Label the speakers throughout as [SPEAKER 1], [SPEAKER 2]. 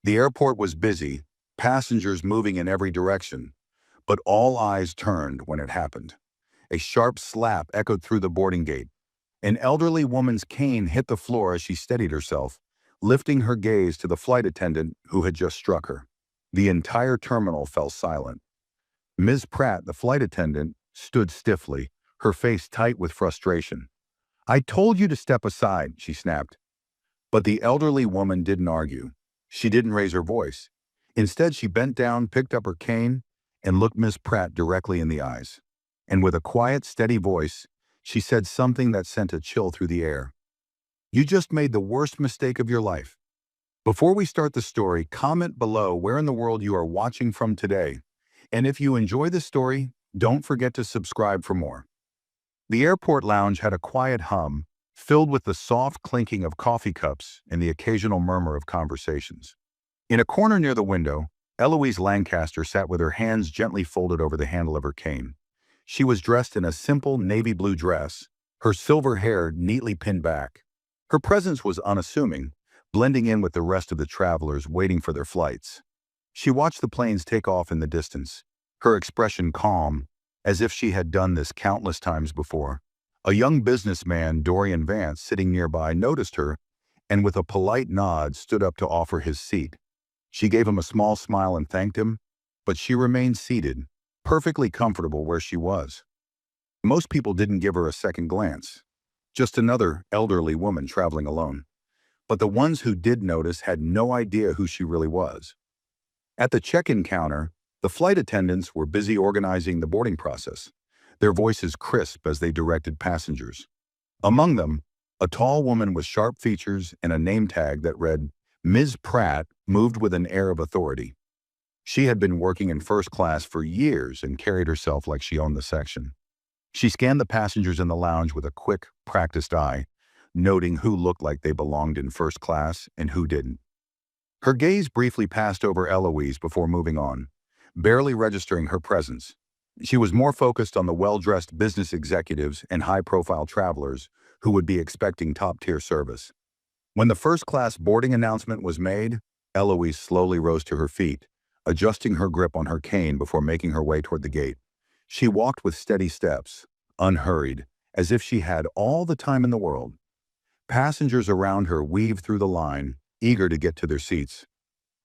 [SPEAKER 1] The airport was busy, passengers moving in every direction, but all eyes turned when it happened. A sharp slap echoed through the boarding gate. An elderly woman's cane hit the floor as she steadied herself, lifting her gaze to the flight attendant who had just struck her. The entire terminal fell silent. Ms. Pratt, the flight attendant, stood stiffly, her face tight with frustration. "I told you to step aside," she snapped. But the elderly woman didn't argue. She didn't raise her voice. Instead, she bent down, picked up her cane, and looked Miss Pratt directly in the eyes. And with a quiet, steady voice, she said something that sent a chill through the air. "You just made the worst mistake of your life." Before we start the story, comment below where in the world you are watching from today. And if you enjoy this story, don't forget to subscribe for more. The airport lounge had a quiet hum, filled with the soft clinking of coffee cups and the occasional murmur of conversations. In a corner near the window, Eloise Lancaster sat with her hands gently folded over the handle of her cane. She was dressed in a simple navy blue dress, her silver hair neatly pinned back. Her presence was unassuming, blending in with the rest of the travelers waiting for their flights. She watched the planes take off in the distance, her expression calm, as if she had done this countless times before. A young businessman, Dorian Vance, sitting nearby, noticed her and with a polite nod stood up to offer his seat. She gave him a small smile and thanked him, but she remained seated, perfectly comfortable where she was. Most people didn't give her a second glance. Just another elderly woman traveling alone. But the ones who did notice had no idea who she really was. At the check-in counter, the flight attendants were busy organizing the boarding process, their voices crisp as they directed passengers. Among them, a tall woman with sharp features and a name tag that read, "Ms. Pratt," moved with an air of authority. She had been working in first class for years and carried herself like she owned the section. She scanned the passengers in the lounge with a quick, practiced eye, noting who looked like they belonged in first class and who didn't. Her gaze briefly passed over Eloise before moving on, barely registering her presence. She was more focused on the well-dressed business executives and high-profile travelers who would be expecting top-tier service. When the first-class boarding announcement was made, Eloise slowly rose to her feet, adjusting her grip on her cane before making her way toward the gate. She walked with steady steps, unhurried, as if she had all the time in the world. Passengers around her weaved through the line, eager to get to their seats.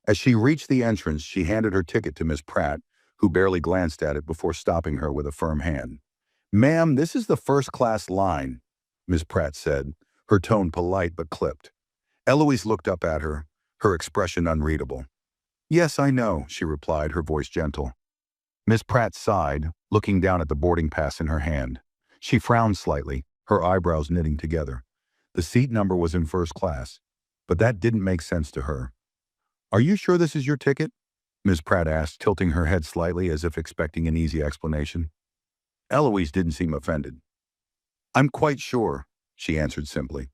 [SPEAKER 1] As she reached the entrance, she handed her ticket to Miss Pratt, who barely glanced at it before stopping her with a firm hand. "Ma'am, this is the first-class line," Miss Pratt said, her tone polite but clipped. Eloise looked up at her, her expression unreadable. "Yes, I know," she replied, her voice gentle. Miss Pratt sighed, looking down at the boarding pass in her hand. She frowned slightly, her eyebrows knitting together. The seat number was in first class, but that didn't make sense to her. "Are you sure this is your ticket?" Ms. Pratt asked, tilting her head slightly as if expecting an easy explanation. Eloise didn't seem offended. "I'm quite sure," she answered simply.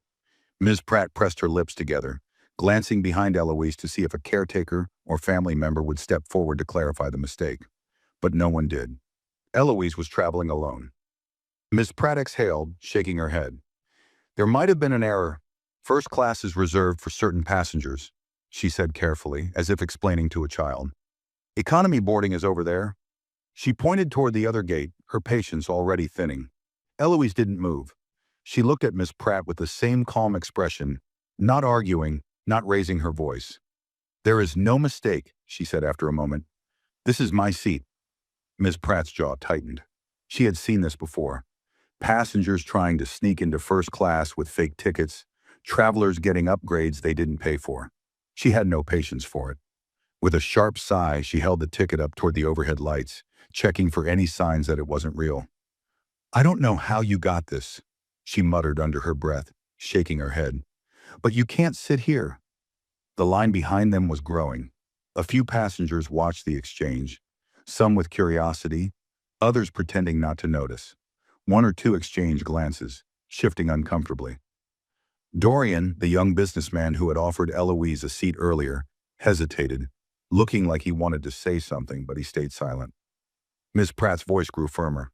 [SPEAKER 1] Ms. Pratt pressed her lips together, glancing behind Eloise to see if a caretaker or family member would step forward to clarify the mistake. But no one did. Eloise was traveling alone. Ms. Pratt exhaled, shaking her head. "There might have been an error. First class is reserved for certain passengers," she said carefully, as if explaining to a child. "Economy boarding is over there." She pointed toward the other gate, her patience already thinning. Eloise didn't move. She looked at Miss Pratt with the same calm expression, not arguing, not raising her voice. "There is no mistake," she said after a moment. "This is my seat." Miss Pratt's jaw tightened. She had seen this before. Passengers trying to sneak into first class with fake tickets, travelers getting upgrades they didn't pay for. She had no patience for it. With a sharp sigh, she held the ticket up toward the overhead lights, checking for any signs that it wasn't real. "I don't know how you got this," she muttered under her breath, shaking her head. "But you can't sit here." The line behind them was growing. A few passengers watched the exchange, some with curiosity, others pretending not to notice. One or two exchanged glances, shifting uncomfortably. Dorian, the young businessman who had offered Eloise a seat earlier, hesitated, looking like he wanted to say something, but he stayed silent. Miss Pratt's voice grew firmer.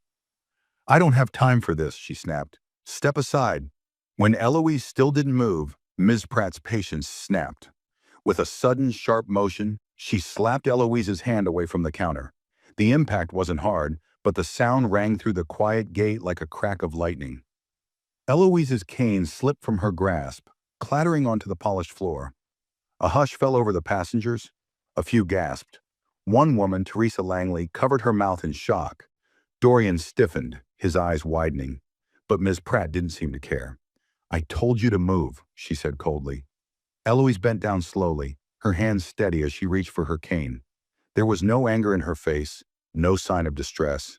[SPEAKER 1] "I don't have time for this," she snapped. "Step aside." When Eloise still didn't move, Ms. Pratt's patience snapped. With a sudden, sharp motion, she slapped Eloise's hand away from the counter. The impact wasn't hard, but the sound rang through the quiet gate like a crack of lightning. Eloise's cane slipped from her grasp, clattering onto the polished floor. A hush fell over the passengers. A few gasped. One woman, Teresa Langley, covered her mouth in shock. Dorian stiffened, his eyes widening. But Ms. Pratt didn't seem to care. "I told you to move," she said coldly. Eloise bent down slowly, her hands steady as she reached for her cane. There was no anger in her face, no sign of distress.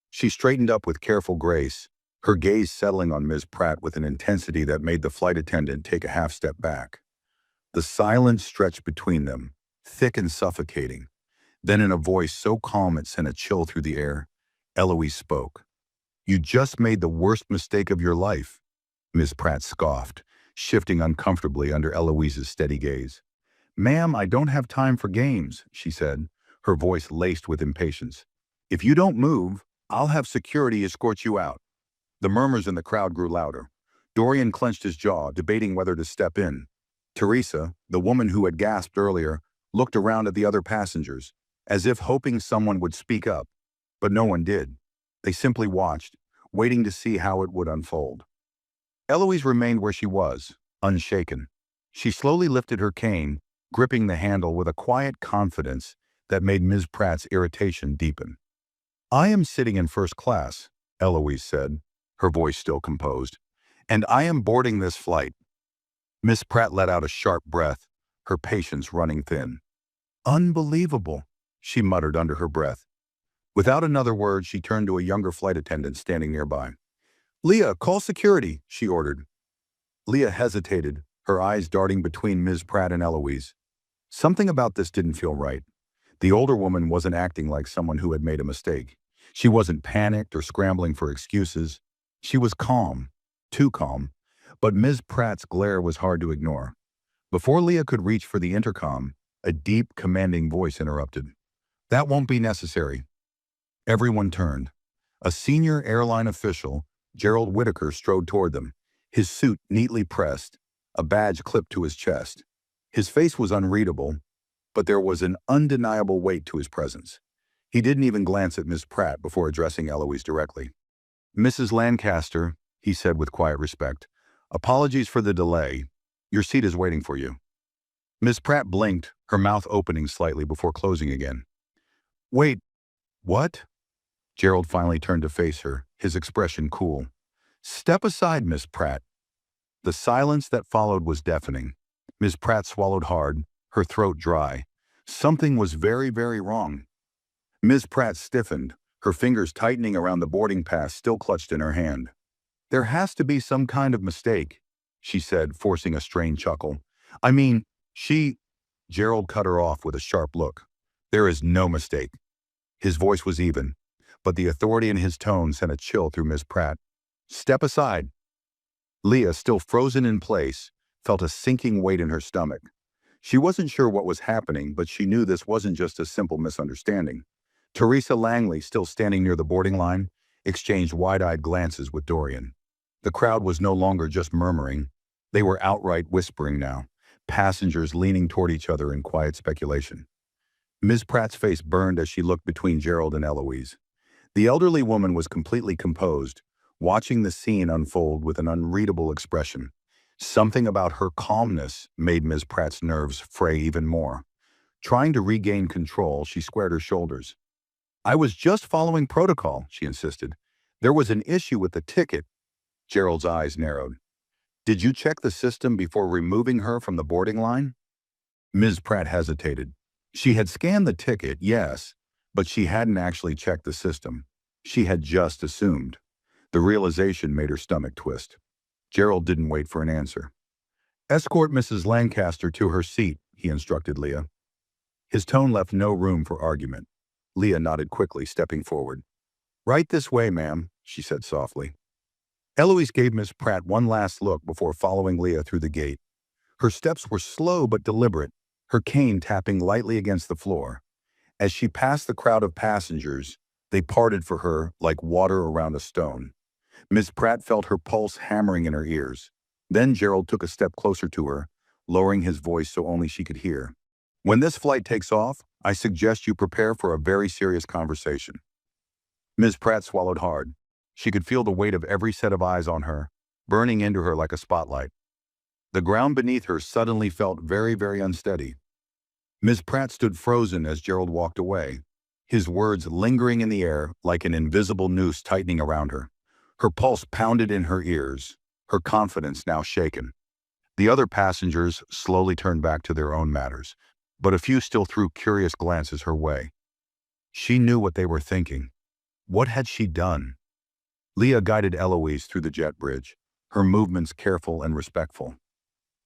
[SPEAKER 1] She straightened up with careful grace, her gaze settling on Ms. Pratt with an intensity that made the flight attendant take a half step back. The silence stretched between them, thick and suffocating. Then in a voice so calm it sent a chill through the air, Eloise spoke. "You just made the worst mistake of your life." Ms. Pratt scoffed, shifting uncomfortably under Eloise's steady gaze. "Ma'am, I don't have time for games," she said, her voice laced with impatience. "If you don't move, I'll have security escort you out." The murmurs in the crowd grew louder. Dorian clenched his jaw, debating whether to step in. Teresa, the woman who had gasped earlier, looked around at the other passengers, as if hoping someone would speak up. But no one did. They simply watched, waiting to see how it would unfold. Eloise remained where she was, unshaken. She slowly lifted her cane, gripping the handle with a quiet confidence that made Ms. Pratt's irritation deepen. "I am sitting in first class," Eloise said, her voice still composed, "and I am boarding this flight." Miss Pratt let out a sharp breath, her patience running thin. "Unbelievable," she muttered under her breath. Without another word, she turned to a younger flight attendant standing nearby. "Leah, call security," she ordered. Leah hesitated, her eyes darting between Ms. Pratt and Eloise. Something about this didn't feel right. The older woman wasn't acting like someone who had made a mistake. She wasn't panicked or scrambling for excuses. She was calm, too calm, but Ms. Pratt's glare was hard to ignore. Before Leah could reach for the intercom, a deep, commanding voice interrupted. "That won't be necessary." Everyone turned. A senior airline official, Gerald Whitaker, strode toward them, his suit neatly pressed, a badge clipped to his chest. His face was unreadable, but there was an undeniable weight to his presence. He didn't even glance at Miss Pratt before addressing Eloise directly. "Mrs. Lancaster," he said with quiet respect, "apologies for the delay. Your seat is waiting for you." Miss Pratt blinked, her mouth opening slightly before closing again. "Wait, what?" Gerald finally turned to face her, his expression cool. "Step aside, Miss Pratt." The silence that followed was deafening. Miss Pratt swallowed hard, her throat dry. Something was very, very wrong. Ms. Pratt stiffened, her fingers tightening around the boarding pass still clutched in her hand. "There has to be some kind of mistake," she said, forcing a strained chuckle. "I mean, Gerald cut her off with a sharp look. "There is no mistake." His voice was even, but the authority in his tone sent a chill through Ms. Pratt. "Step aside." Leah, still frozen in place, felt a sinking weight in her stomach. She wasn't sure what was happening, but she knew this wasn't just a simple misunderstanding. Teresa Langley, still standing near the boarding line, exchanged wide-eyed glances with Dorian. The crowd was no longer just murmuring. They were outright whispering now, passengers leaning toward each other in quiet speculation. Ms. Pratt's face burned as she looked between Gerald and Eloise. The elderly woman was completely composed, watching the scene unfold with an unreadable expression. Something about her calmness made Ms. Pratt's nerves fray even more. Trying to regain control, she squared her shoulders. "I was just following protocol," she insisted. "There was an issue with the ticket." Gerald's eyes narrowed. "Did you check the system before removing her from the boarding line?" Ms. Pratt hesitated. She had scanned the ticket, yes, but she hadn't actually checked the system. She had just assumed. The realization made her stomach twist. Gerald didn't wait for an answer. "Escort Mrs. Lancaster to her seat," he instructed Leah. His tone left no room for argument. Leah nodded quickly, stepping forward. "Right this way, ma'am," she said softly. Eloise gave Miss Pratt one last look before following Leah through the gate. Her steps were slow but deliberate, her cane tapping lightly against the floor. As she passed the crowd of passengers, they parted for her like water around a stone. Miss Pratt felt her pulse hammering in her ears. Then Gerald took a step closer to her, lowering his voice so only she could hear. "When this flight takes off, I suggest you prepare for a very serious conversation." Ms. Pratt swallowed hard. She could feel the weight of every set of eyes on her, burning into her like a spotlight. The ground beneath her suddenly felt very, very unsteady. Ms. Pratt stood frozen as Gerald walked away, his words lingering in the air like an invisible noose tightening around her. Her pulse pounded in her ears, her confidence now shaken. The other passengers slowly turned back to their own matters, but a few still threw curious glances her way. She knew what they were thinking. What had she done? Leah guided Eloise through the jet bridge, her movements careful and respectful.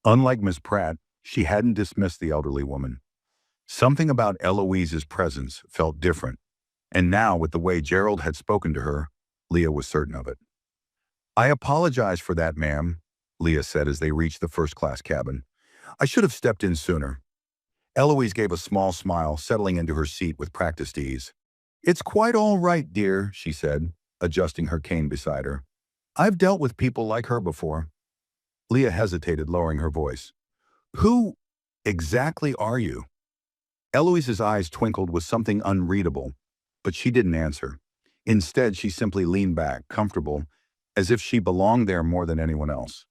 [SPEAKER 1] Unlike Miss Pratt, she hadn't dismissed the elderly woman. Something about Eloise's presence felt different, and now with the way Gerald had spoken to her, Leah was certain of it. "I apologize for that, ma'am," Leah said as they reached the first-class cabin. "I should have stepped in sooner." Eloise gave a small smile, settling into her seat with practiced ease. "It's quite all right, dear," she said, adjusting her cane beside her. "I've dealt with people like her before." Leah hesitated, lowering her voice. "Who exactly are you?" Eloise's eyes twinkled with something unreadable, but she didn't answer. Instead, she simply leaned back, comfortable, as if she belonged there more than anyone else.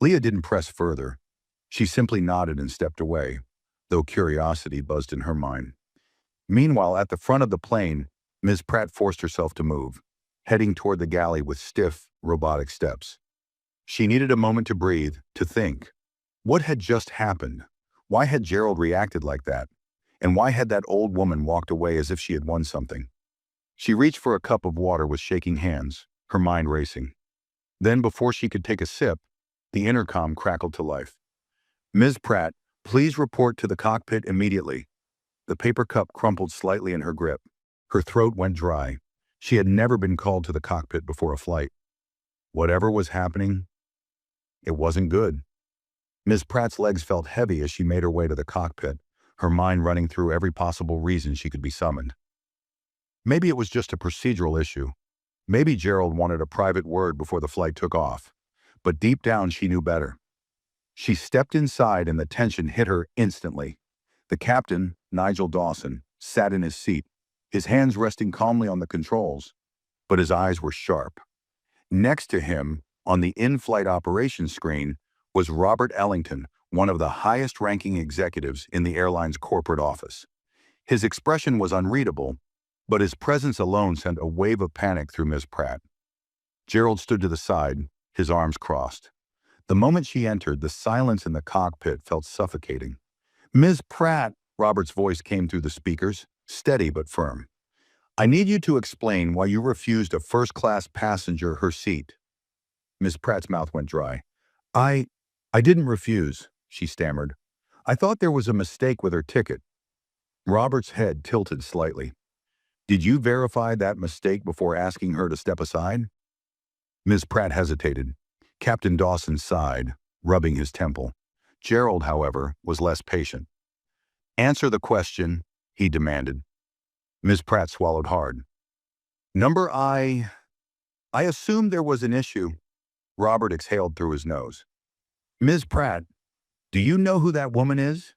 [SPEAKER 1] Leah didn't press further. She simply nodded and stepped away, though curiosity buzzed in her mind. Meanwhile, at the front of the plane, Ms. Pratt forced herself to move, heading toward the galley with stiff, robotic steps. She needed a moment to breathe, to think. What had just happened? Why had Gerald reacted like that? And why had that old woman walked away as if she had won something? She reached for a cup of water with shaking hands, her mind racing. Then, before she could take a sip, the intercom crackled to life. "Ms. Pratt, please report to the cockpit immediately." The paper cup crumpled slightly in her grip. Her throat went dry. She had never been called to the cockpit before a flight. Whatever was happening, it wasn't good. Ms. Pratt's legs felt heavy as she made her way to the cockpit, her mind running through every possible reason she could be summoned. Maybe it was just a procedural issue. Maybe Gerald wanted a private word before the flight took off. But deep down, she knew better. She stepped inside and the tension hit her instantly. The captain, Nigel Dawson, sat in his seat, his hands resting calmly on the controls, but his eyes were sharp. Next to him, on the in-flight operations screen, was Robert Ellington, one of the highest-ranking executives in the airline's corporate office. His expression was unreadable, but his presence alone sent a wave of panic through Ms. Pratt. Gerald stood to the side, his arms crossed. The moment she entered, the silence in the cockpit felt suffocating. "Ms. Pratt," Robert's voice came through the speakers, steady but firm. "I need you to explain why you refused a first-class passenger her seat." Ms. Pratt's mouth went dry. I didn't refuse," she stammered. "I thought there was a mistake with her ticket." Robert's head tilted slightly. "Did you verify that mistake before asking her to step aside?" Ms. Pratt hesitated. Captain Dawson sighed, rubbing his temple. Gerald, however, was less patient. "Answer the question," he demanded. Ms. Pratt swallowed hard. "Number I assumed there was an issue." Robert exhaled through his nose. "Ms. Pratt, do you know who that woman is?"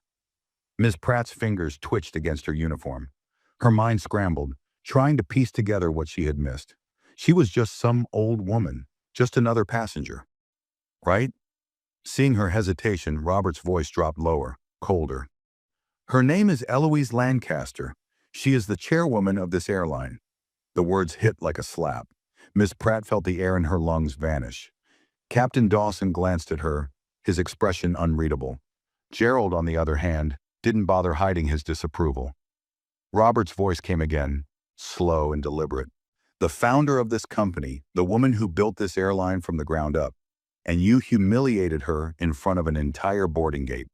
[SPEAKER 1] Ms. Pratt's fingers twitched against her uniform. Her mind scrambled, trying to piece together what she had missed. She was just some old woman, just another passenger. Right? Seeing her hesitation, Robert's voice dropped lower, colder. "Her name is Eloise Lancaster. She is the chairwoman of this airline." The words hit like a slap. Miss Pratt felt the air in her lungs vanish. Captain Dawson glanced at her, his expression unreadable. Gerald, on the other hand, didn't bother hiding his disapproval. Robert's voice came again, slow and deliberate. "The founder of this company, the woman who built this airline from the ground up, and you humiliated her in front of an entire boarding gate."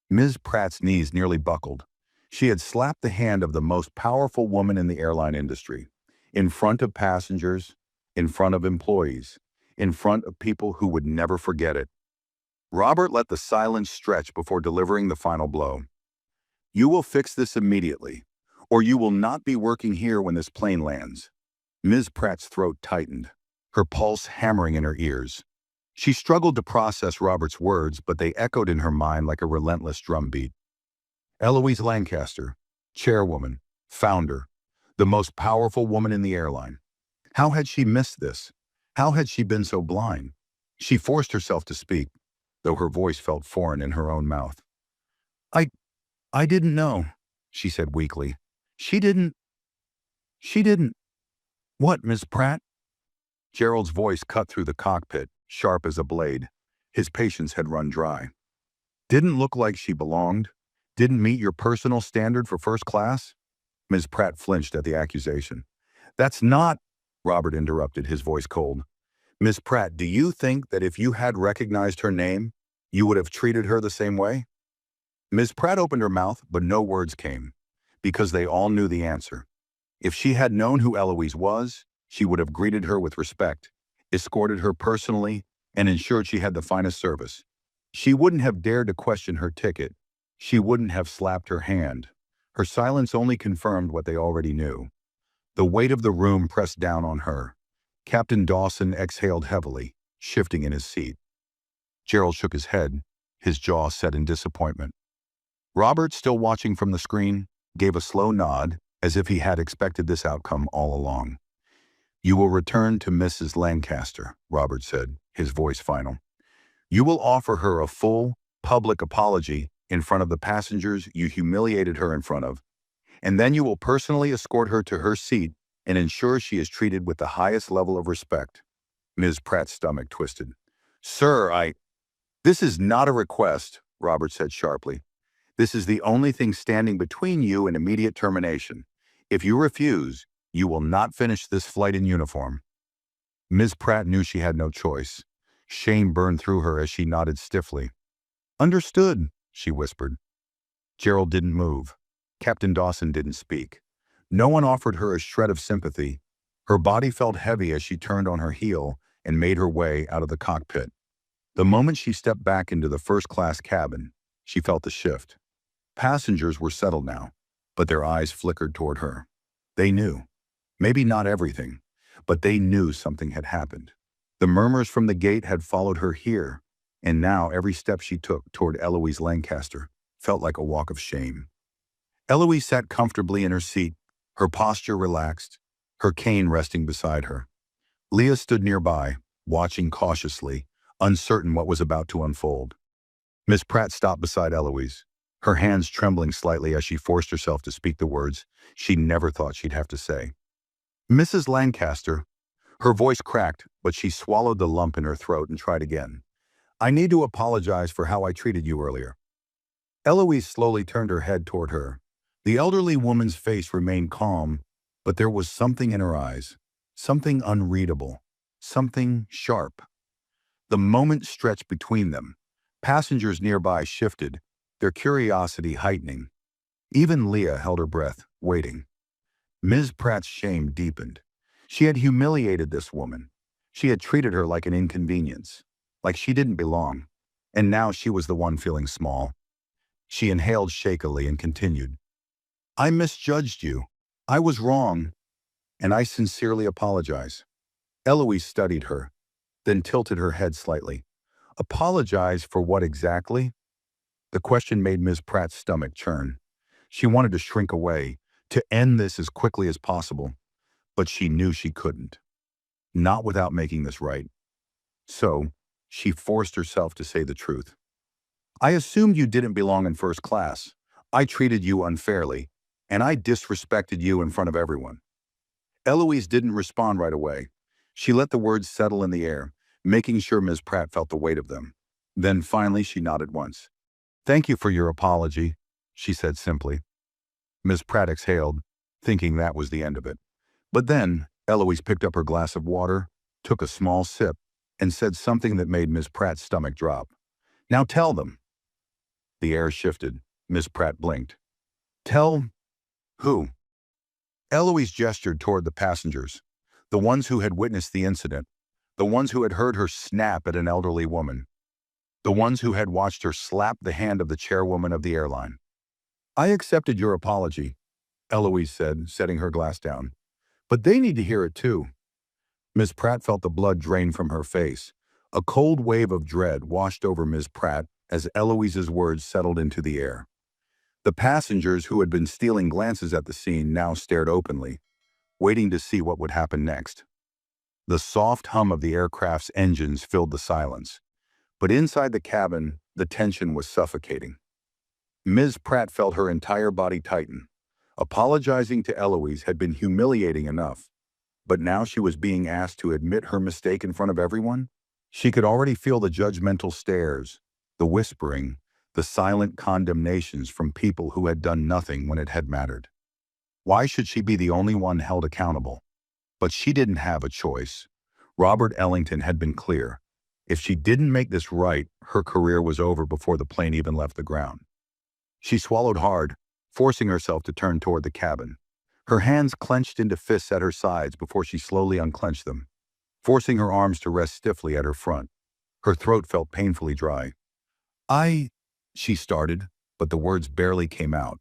[SPEAKER 1] Ms. Pratt's knees nearly buckled. She had slapped the hand of the most powerful woman in the airline industry, in front of passengers, in front of employees, in front of people who would never forget it. Robert let the silence stretch before delivering the final blow. "You will fix this immediately, or you will not be working here when this plane lands." Ms. Pratt's throat tightened, her pulse hammering in her ears. She struggled to process Robert's words, but they echoed in her mind like a relentless drumbeat. Eloise Lancaster, chairwoman, founder, the most powerful woman in the airline. How had she missed this? How had she been so blind? She forced herself to speak, though her voice felt foreign in her own mouth. I, I didn't know, she said weakly. She didn't. What, Miss Pratt? Gerald's voice cut through the cockpit, sharp as a blade. His patience had run dry. Didn't look like she belonged? Didn't meet your personal standard for first class? Ms. Pratt flinched at the accusation. That's not, Robert interrupted, his voice cold. Miss Pratt, do you think that if you had recognized her name, you would have treated her the same way? Ms. Pratt opened her mouth, but no words came, because they all knew the answer. If she had known who Eloise was, she would have greeted her with respect, escorted her personally, and ensured she had the finest service. She wouldn't have dared to question her ticket. She wouldn't have slapped her hand. Her silence only confirmed what they already knew. The weight of the room pressed down on her. Captain Dawson exhaled heavily, shifting in his seat. Gerald shook his head, his jaw set in disappointment. Robert, still watching from the screen, gave a slow nod, as if he had expected this outcome all along. You will return to Mrs. Lancaster, Robert said, his voice final. You will offer her a full, public apology in front of the passengers you humiliated her in front of, and then you will personally escort her to her seat and ensure she is treated with the highest level of respect. Ms. Pratt's stomach twisted. Sir, This is not a request, Robert said sharply. This is the only thing standing between you and immediate termination. If you refuse, you will not finish this flight in uniform. Ms. Pratt knew she had no choice. Shame burned through her as she nodded stiffly. Understood, she whispered. Gerald didn't move. Captain Dawson didn't speak. No one offered her a shred of sympathy. Her body felt heavy as she turned on her heel and made her way out of the cockpit. The moment she stepped back into the first-class cabin, she felt the shift. Passengers were settled now, but their eyes flickered toward her. They knew. Maybe not everything, but they knew something had happened. The murmurs from the gate had followed her here, and now every step she took toward Eloise Lancaster felt like a walk of shame. Eloise sat comfortably in her seat, her posture relaxed, her cane resting beside her. Leah stood nearby, watching cautiously, uncertain what was about to unfold. Miss Pratt stopped beside Eloise, her hands trembling slightly as she forced herself to speak the words she never thought she'd have to say. Mrs. Lancaster. Her voice cracked, but she swallowed the lump in her throat and tried again. I need to apologize for how I treated you earlier. Eloise slowly turned her head toward her. The elderly woman's face remained calm, but there was something in her eyes, something unreadable, something sharp. The moment stretched between them. Passengers nearby shifted, their curiosity heightening. Even Leah held her breath, waiting. Ms. Pratt's shame deepened. She had humiliated this woman. She had treated her like an inconvenience, like she didn't belong, and now she was the one feeling small. She inhaled shakily and continued. I misjudged you. I was wrong, and I sincerely apologize. Eloise studied her, then tilted her head slightly. Apologize for what exactly? The question made Ms. Pratt's stomach churn. She wanted to shrink away, to end this as quickly as possible, but she knew she couldn't. Not without making this right. So, she forced herself to say the truth. I assumed you didn't belong in first class. I treated you unfairly, and I disrespected you in front of everyone. Eloise didn't respond right away. She let the words settle in the air, making sure Ms. Pratt felt the weight of them. Then finally she nodded once. Thank you for your apology, she said simply. Ms. Pratt exhaled, thinking that was the end of it. But then, Eloise picked up her glass of water, took a small sip, and said something that made Ms. Pratt's stomach drop. Now tell them. The air shifted. Ms. Pratt blinked. Tell who? Eloise gestured toward the passengers, the ones who had witnessed the incident, the ones who had heard her snap at an elderly woman, the ones who had watched her slap the hand of the chairwoman of the airline. I accepted your apology, Eloise said, setting her glass down. But they need to hear it too. Miss Pratt felt the blood drain from her face. A cold wave of dread washed over Ms. Pratt as Eloise's words settled into the air. The passengers who had been stealing glances at the scene now stared openly, waiting to see what would happen next. The soft hum of the aircraft's engines filled the silence, but inside the cabin, the tension was suffocating. Ms. Pratt felt her entire body tighten. Apologizing to Eloise had been humiliating enough, but now she was being asked to admit her mistake in front of everyone? She could already feel the judgmental stares, the whispering, the silent condemnations from people who had done nothing when it had mattered. Why should she be the only one held accountable? But she didn't have a choice. Robert Ellington had been clear. If she didn't make this right, her career was over before the plane even left the ground. She swallowed hard, forcing herself to turn toward the cabin. Her hands clenched into fists at her sides before she slowly unclenched them, forcing her arms to rest stiffly at her front. Her throat felt painfully dry. She started, but the words barely came out.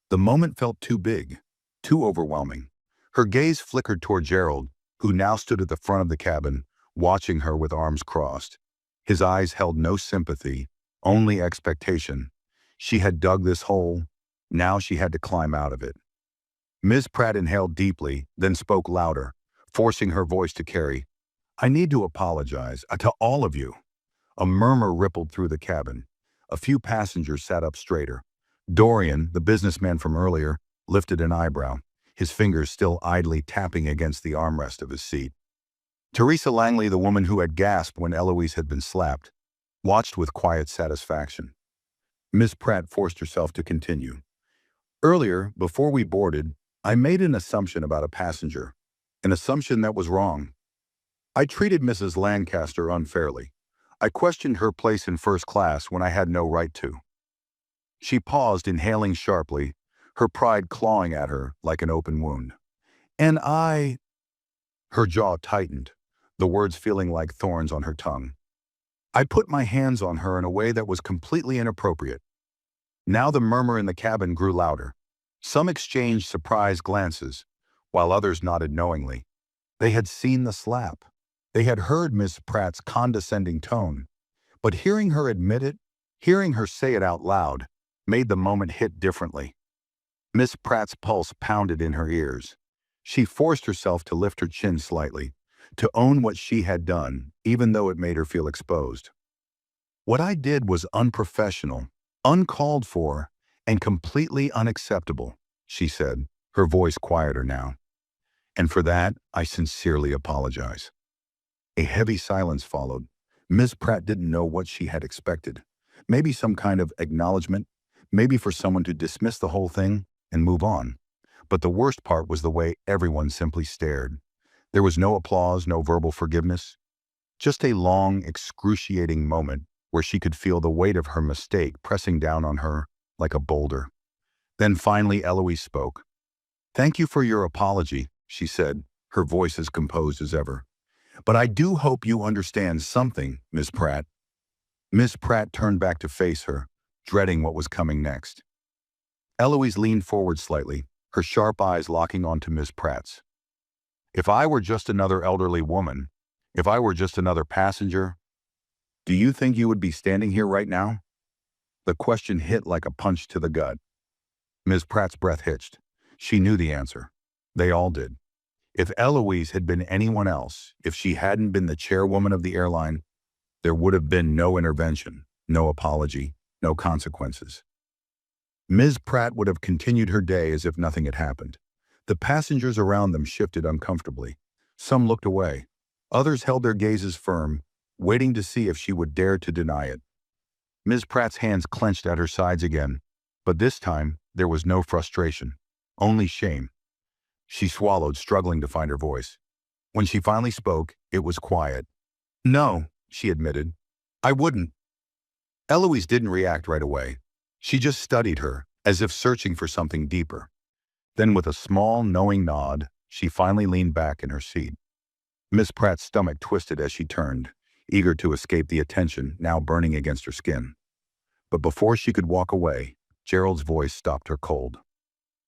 [SPEAKER 1] The moment felt too big, too overwhelming. Her gaze flickered toward Gerald, who now stood at the front of the cabin, watching her with arms crossed. His eyes held no sympathy, only expectation. She had dug this hole. Now she had to climb out of it. Ms. Pratt inhaled deeply, then spoke louder, forcing her voice to carry. "I need to apologize to all of you." A murmur rippled through the cabin. A few passengers sat up straighter. Dorian, the businessman from earlier, lifted an eyebrow, his fingers still idly tapping against the armrest of his seat. Teresa Langley, the woman who had gasped when Eloise had been slapped, watched with quiet satisfaction. Miss Pratt forced herself to continue. "Earlier, before we boarded, I made an assumption about a passenger, an assumption that was wrong. I treated Mrs. Lancaster unfairly. I questioned her place in first class when I had no right to." She paused, inhaling sharply, her pride clawing at her like an open wound. "And Her jaw tightened, the words feeling like thorns on her tongue. "I put my hands on her in a way that was completely inappropriate." Now the murmur in the cabin grew louder. Some exchanged surprised glances, while others nodded knowingly. They had seen the slap. They had heard Miss Pratt's condescending tone. But hearing her admit it, hearing her say it out loud, made the moment hit differently. Miss Pratt's pulse pounded in her ears. She forced herself to lift her chin slightly, to own what she had done, even though it made her feel exposed. "What I did was unprofessional, uncalled for, and completely unacceptable," she said, her voice quieter now. "And for that, I sincerely apologize." A heavy silence followed. Ms. Pratt didn't know what she had expected. Maybe some kind of acknowledgement, maybe for someone to dismiss the whole thing and move on. But the worst part was the way everyone simply stared. There was no applause, no verbal forgiveness. Just a long, excruciating moment where she could feel the weight of her mistake pressing down on her like a boulder. Then finally Eloise spoke. "Thank you for your apology," she said, her voice as composed as ever. "But I do hope you understand something, Miss Pratt." Miss Pratt turned back to face her, dreading what was coming next. Eloise leaned forward slightly, her sharp eyes locking onto Miss Pratt's. "If I were just another elderly woman, if I were just another passenger, do you think you would be standing here right now?" The question hit like a punch to the gut. Ms. Pratt's breath hitched. She knew the answer. They all did. If Eloise had been anyone else, if she hadn't been the chairwoman of the airline, there would have been no intervention, no apology, no consequences. Ms. Pratt would have continued her day as if nothing had happened. The passengers around them shifted uncomfortably. Some looked away. Others held their gazes firm, waiting to see if she would dare to deny it. Ms. Pratt's hands clenched at her sides again, but this time there was no frustration, only shame. She swallowed, struggling to find her voice. When she finally spoke, it was quiet. "No," she admitted. "I wouldn't." Eloise didn't react right away. She just studied her, as if searching for something deeper. Then with a small, knowing nod, she finally leaned back in her seat. Miss Pratt's stomach twisted as she turned, eager to escape the attention now burning against her skin. But before she could walk away, Gerald's voice stopped her cold.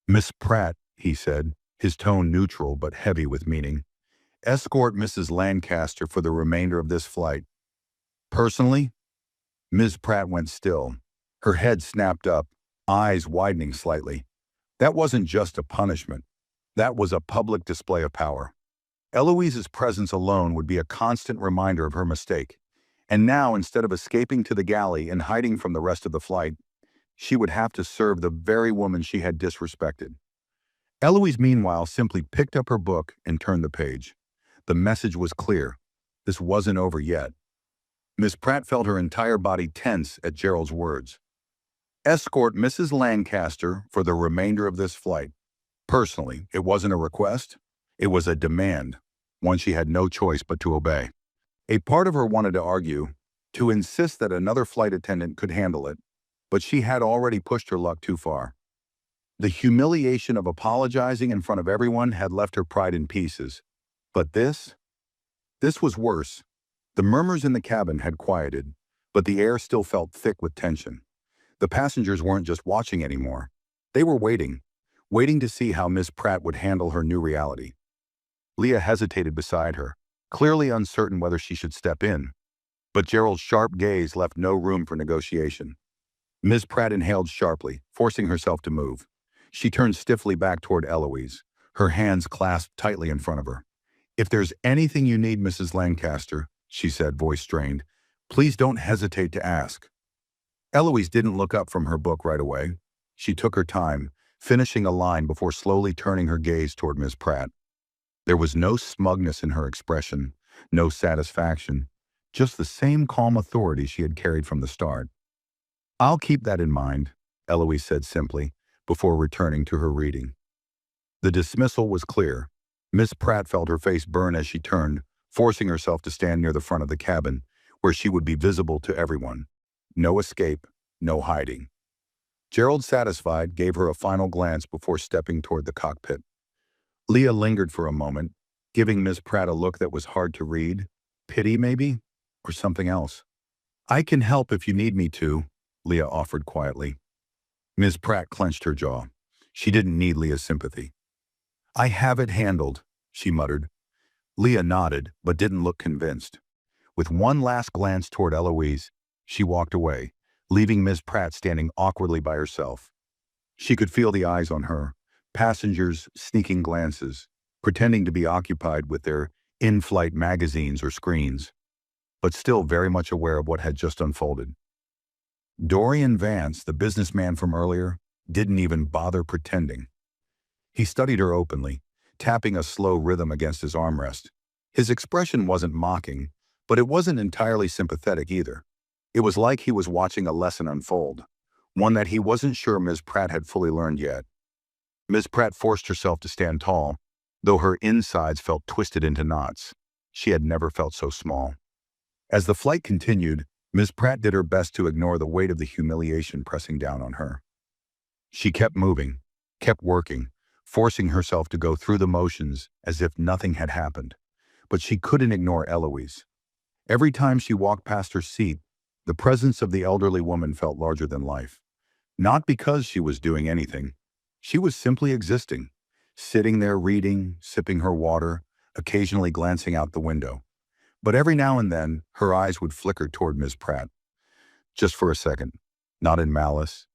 [SPEAKER 1] "Miss Pratt," he said, his tone neutral but heavy with meaning, "escort Mrs. Lancaster for the remainder of this flight." Personally, Ms. Pratt went still, her head snapped up, eyes widening slightly. That wasn't just a punishment. That was a public display of power. Eloise's presence alone would be a constant reminder of her mistake. And now, instead of escaping to the galley and hiding from the rest of the flight, she would have to serve the very woman she had disrespected. Eloise, meanwhile, simply picked up her book and turned the page. The message was clear. This wasn't over yet. Miss Pratt felt her entire body tense at Gerald's words. Escort Mrs. Lancaster for the remainder of this flight. Personally, it wasn't a request. It was a demand, one she had no choice but to obey. A part of her wanted to argue, to insist that another flight attendant could handle it, but she had already pushed her luck too far. The humiliation of apologizing in front of everyone had left her pride in pieces. But this was worse. The murmurs in the cabin had quieted, but the air still felt thick with tension. The passengers weren't just watching anymore. They were waiting to see how Miss Pratt would handle her new reality. Leah hesitated beside her, clearly uncertain whether she should step in. But Gerald's sharp gaze left no room for negotiation. Miss Pratt inhaled sharply, forcing herself to move. She turned stiffly back toward Eloise, her hands clasped tightly in front of her. "If there's anything you need, Mrs. Lancaster," she said, voice strained, "please don't hesitate to ask." Eloise didn't look up from her book right away. She took her time, finishing a line before slowly turning her gaze toward Miss Pratt. There was no smugness in her expression, no satisfaction, just the same calm authority she had carried from the start. "I'll keep that in mind," Eloise said simply, before returning to her reading. The dismissal was clear. Miss Pratt felt her face burn as she turned, forcing herself to stand near the front of the cabin, where she would be visible to everyone. No escape, no hiding. Gerald, satisfied, gave her a final glance before stepping toward the cockpit. Leah lingered for a moment, giving Miss Pratt a look that was hard to read. Pity, maybe? Or something else. "I can help if you need me to," Leah offered quietly. Miss Pratt clenched her jaw. She didn't need Leah's sympathy. "I have it handled," she muttered. Leah nodded, but didn't look convinced. With one last glance toward Eloise, she walked away, leaving Miss Pratt standing awkwardly by herself. She could feel the eyes on her, passengers sneaking glances, pretending to be occupied with their in-flight magazines or screens, but still very much aware of what had just unfolded. Dorian Vance, the businessman from earlier, didn't even bother pretending. He studied her openly, tapping a slow rhythm against his armrest. His expression wasn't mocking, but it wasn't entirely sympathetic either. It was like he was watching a lesson unfold, one that he wasn't sure Ms. Pratt had fully learned yet. Ms. Pratt forced herself to stand tall, though her insides felt twisted into knots. She had never felt so small. As the flight continued, Ms. Pratt did her best to ignore the weight of the humiliation pressing down on her. She kept moving, kept working, forcing herself to go through the motions as if nothing had happened. But she couldn't ignore Eloise. Every time she walked past her seat, the presence of the elderly woman felt larger than life. Not because she was doing anything. She was simply existing, sitting there reading, sipping her water, occasionally glancing out the window. But every now and then, her eyes would flicker toward Miss Pratt. Just for a second. Not in malice,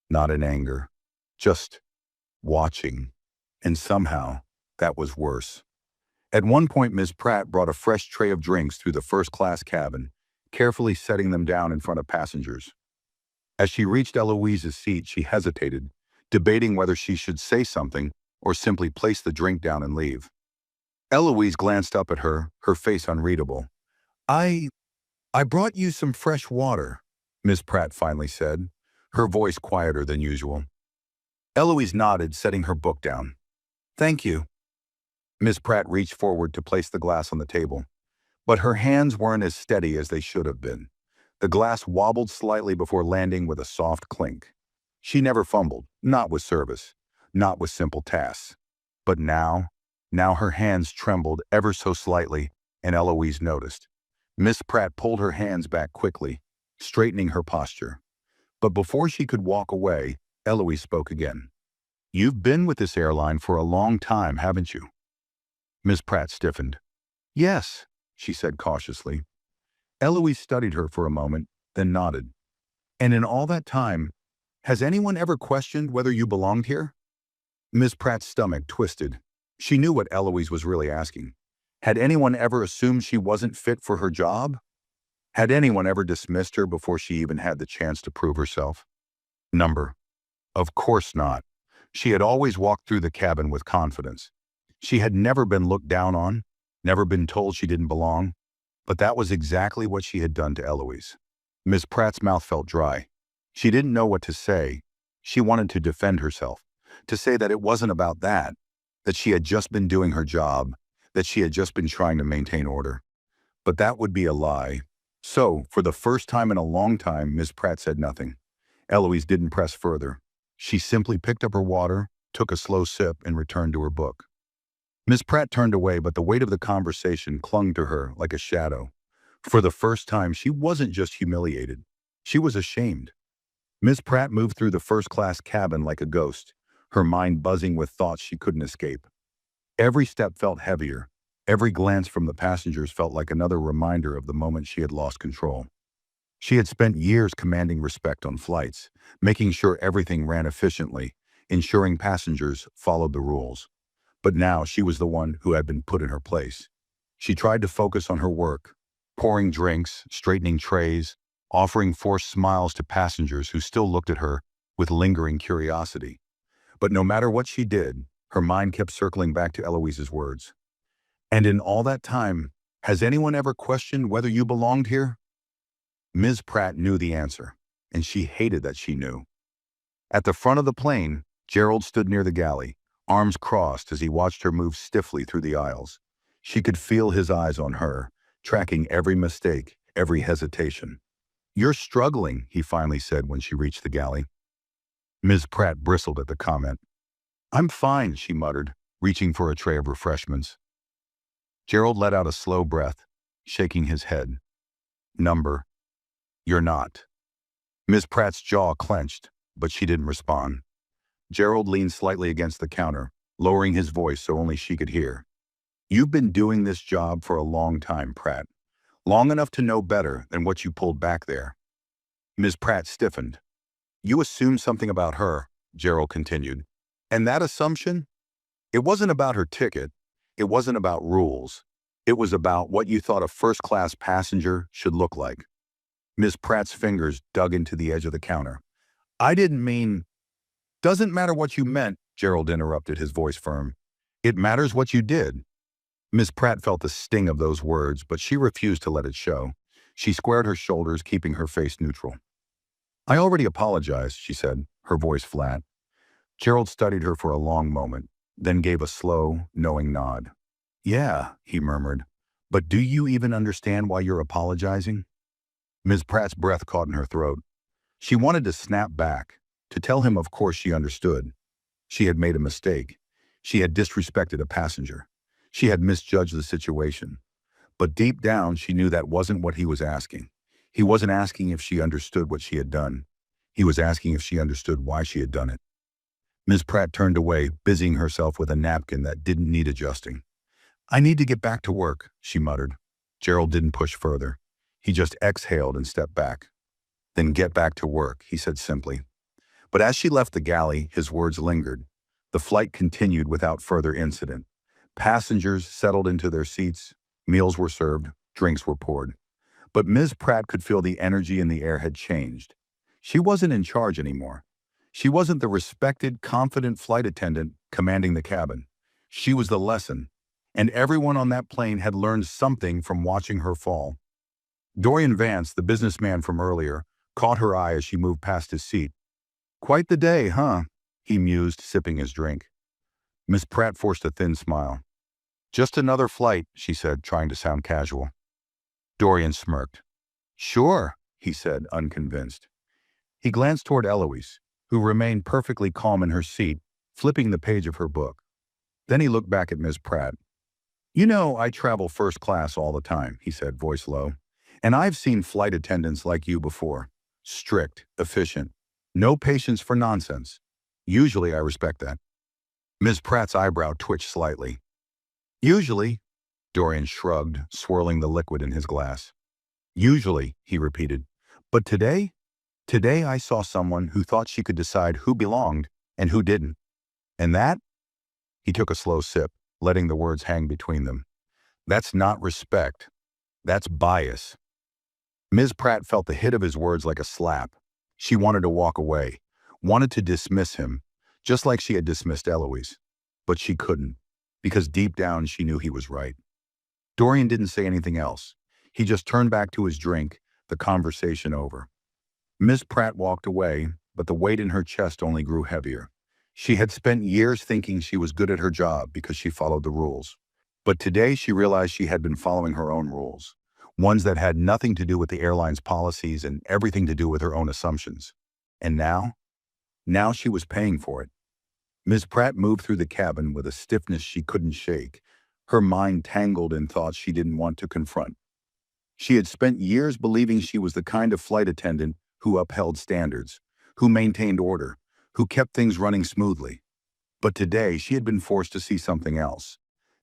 [SPEAKER 1] not in anger. Just watching. And somehow, that was worse. At one point, Miss Pratt brought a fresh tray of drinks through the first-class cabin, carefully setting them down in front of passengers. As she reached Eloise's seat, she hesitated, debating whether she should say something or simply place the drink down and leave. Eloise glanced up at her, her face unreadable. I brought you some fresh water," Miss Pratt finally said, her voice quieter than usual. Eloise nodded, setting her book down. "Thank you." Miss Pratt reached forward to place the glass on the table, but her hands weren't as steady as they should have been. The glass wobbled slightly before landing with a soft clink. She never fumbled, not with service, not with simple tasks. But now her hands trembled ever so slightly, and Eloise noticed. Miss Pratt pulled her hands back quickly, straightening her posture. But before she could walk away, Eloise spoke again. "You've been with this airline for a long time, haven't you?" Miss Pratt stiffened. "Yes," she said cautiously. Eloise studied her for a moment, then nodded. And in all that time, has anyone ever questioned whether you belonged here? Miss Pratt's stomach twisted. She knew what Eloise was really asking. Had anyone ever assumed she wasn't fit for her job? Had anyone ever dismissed her before she even had the chance to prove herself? Number. Of course not. She had always walked through the cabin with confidence. She had never been looked down on, never been told she didn't belong, but that was exactly what she had done to Eloise. Miss Pratt's mouth felt dry. She didn't know what to say. She wanted to defend herself, to say that it wasn't about that she had just been doing her job, that she had just been trying to maintain order. But that would be a lie. So, for the first time in a long time, Miss Pratt said nothing. Eloise didn't press further. She simply picked up her water, took a slow sip, and returned to her book. Miss Pratt turned away, but the weight of the conversation clung to her like a shadow. For the first time, she wasn't just humiliated. She was ashamed. Miss Pratt moved through the first-class cabin like a ghost, her mind buzzing with thoughts she couldn't escape. Every step felt heavier. Every glance from the passengers felt like another reminder of the moment she had lost control. She had spent years commanding respect on flights, making sure everything ran efficiently, ensuring passengers followed the rules. But now she was the one who had been put in her place. She tried to focus on her work, pouring drinks, straightening trays, offering forced smiles to passengers who still looked at her with lingering curiosity. But no matter what she did, her mind kept circling back to Eloise's words. And in all that time, has anyone ever questioned whether you belonged here? Ms. Pratt knew the answer, and she hated that she knew. At the front of the plane, Gerald stood near the galley, arms crossed as he watched her move stiffly through the aisles. She could feel his eyes on her, tracking every mistake, every hesitation. "You're struggling," he finally said when she reached the galley. Ms. Pratt bristled at the comment. "I'm fine," she muttered, reaching for a tray of refreshments. Gerald let out a slow breath, shaking his head. "Number. You're not." Ms. Pratt's jaw clenched, but she didn't respond. Gerald leaned slightly against the counter, lowering his voice so only she could hear. "You've been doing this job for a long time, Pratt. Long enough to know better than what you pulled back there." Ms. Pratt stiffened. "You assumed something about her," Gerald continued. "And that assumption? It wasn't about her ticket. It wasn't about rules. It was about what you thought a first-class passenger should look like." Ms. Pratt's fingers dug into the edge of the counter. "I didn't mean—" "Doesn't matter what you meant," Gerald interrupted, his voice firm. "It matters what you did." Ms. Pratt felt the sting of those words, but she refused to let it show. She squared her shoulders, keeping her face neutral. "I already apologized," she said, her voice flat. Gerald studied her for a long moment, then gave a slow, knowing nod. "Yeah," he murmured, "but do you even understand why you're apologizing?" Ms. Pratt's breath caught in her throat. She wanted to snap back, to tell him of course she understood. She had made a mistake. She had disrespected a passenger. She had misjudged the situation. But deep down, she knew that wasn't what he was asking. He wasn't asking if she understood what she had done. He was asking if she understood why she had done it. Ms. Pratt turned away, busying herself with a napkin that didn't need adjusting. "I need to get back to work," she muttered. Gerald didn't push further. He just exhaled and stepped back. "Then get back to work," he said simply. But as she left the galley, his words lingered. The flight continued without further incident. Passengers settled into their seats, meals were served, drinks were poured. But Ms. Pratt could feel the energy in the air had changed. She wasn't in charge anymore. She wasn't the respected, confident flight attendant commanding the cabin. She was the lesson, and everyone on that plane had learned something from watching her fall. Dorian Vance, the businessman from earlier, caught her eye as she moved past his seat. "Quite the day, huh?" he mused, sipping his drink. Miss Pratt forced a thin smile. "Just another flight," she said, trying to sound casual. Dorian smirked. "Sure," he said, unconvinced. He glanced toward Eloise, who remained perfectly calm in her seat, flipping the page of her book. Then he looked back at Miss Pratt. "You know, I travel first class all the time," he said, voice low. "And I've seen flight attendants like you before. Strict, efficient, no patience for nonsense. Usually I respect that." Ms. Pratt's eyebrow twitched slightly. "Usually," Dorian shrugged, swirling the liquid in his glass. Usually, he repeated. But today I saw someone who thought she could decide who belonged and who didn't. And that? He took a slow sip, letting the words hang between them. That's not respect. That's bias. Ms. Pratt felt the hit of his words like a slap. She wanted to walk away, wanted to dismiss him, just like she had dismissed Eloise. But she couldn't, because deep down she knew he was right. Dorian didn't say anything else. He just turned back to his drink, the conversation over. Ms. Pratt walked away, but the weight in her chest only grew heavier. She had spent years thinking she was good at her job because she followed the rules. But today she realized she had been following her own rules, ones that had nothing to do with the airline's policies and everything to do with her own assumptions. And now she was paying for it. Ms. Pratt moved through the cabin with a stiffness she couldn't shake, her mind tangled in thoughts she didn't want to confront. She had spent years believing she was the kind of flight attendant who upheld standards, who maintained order, who kept things running smoothly. But today she had been forced to see something else,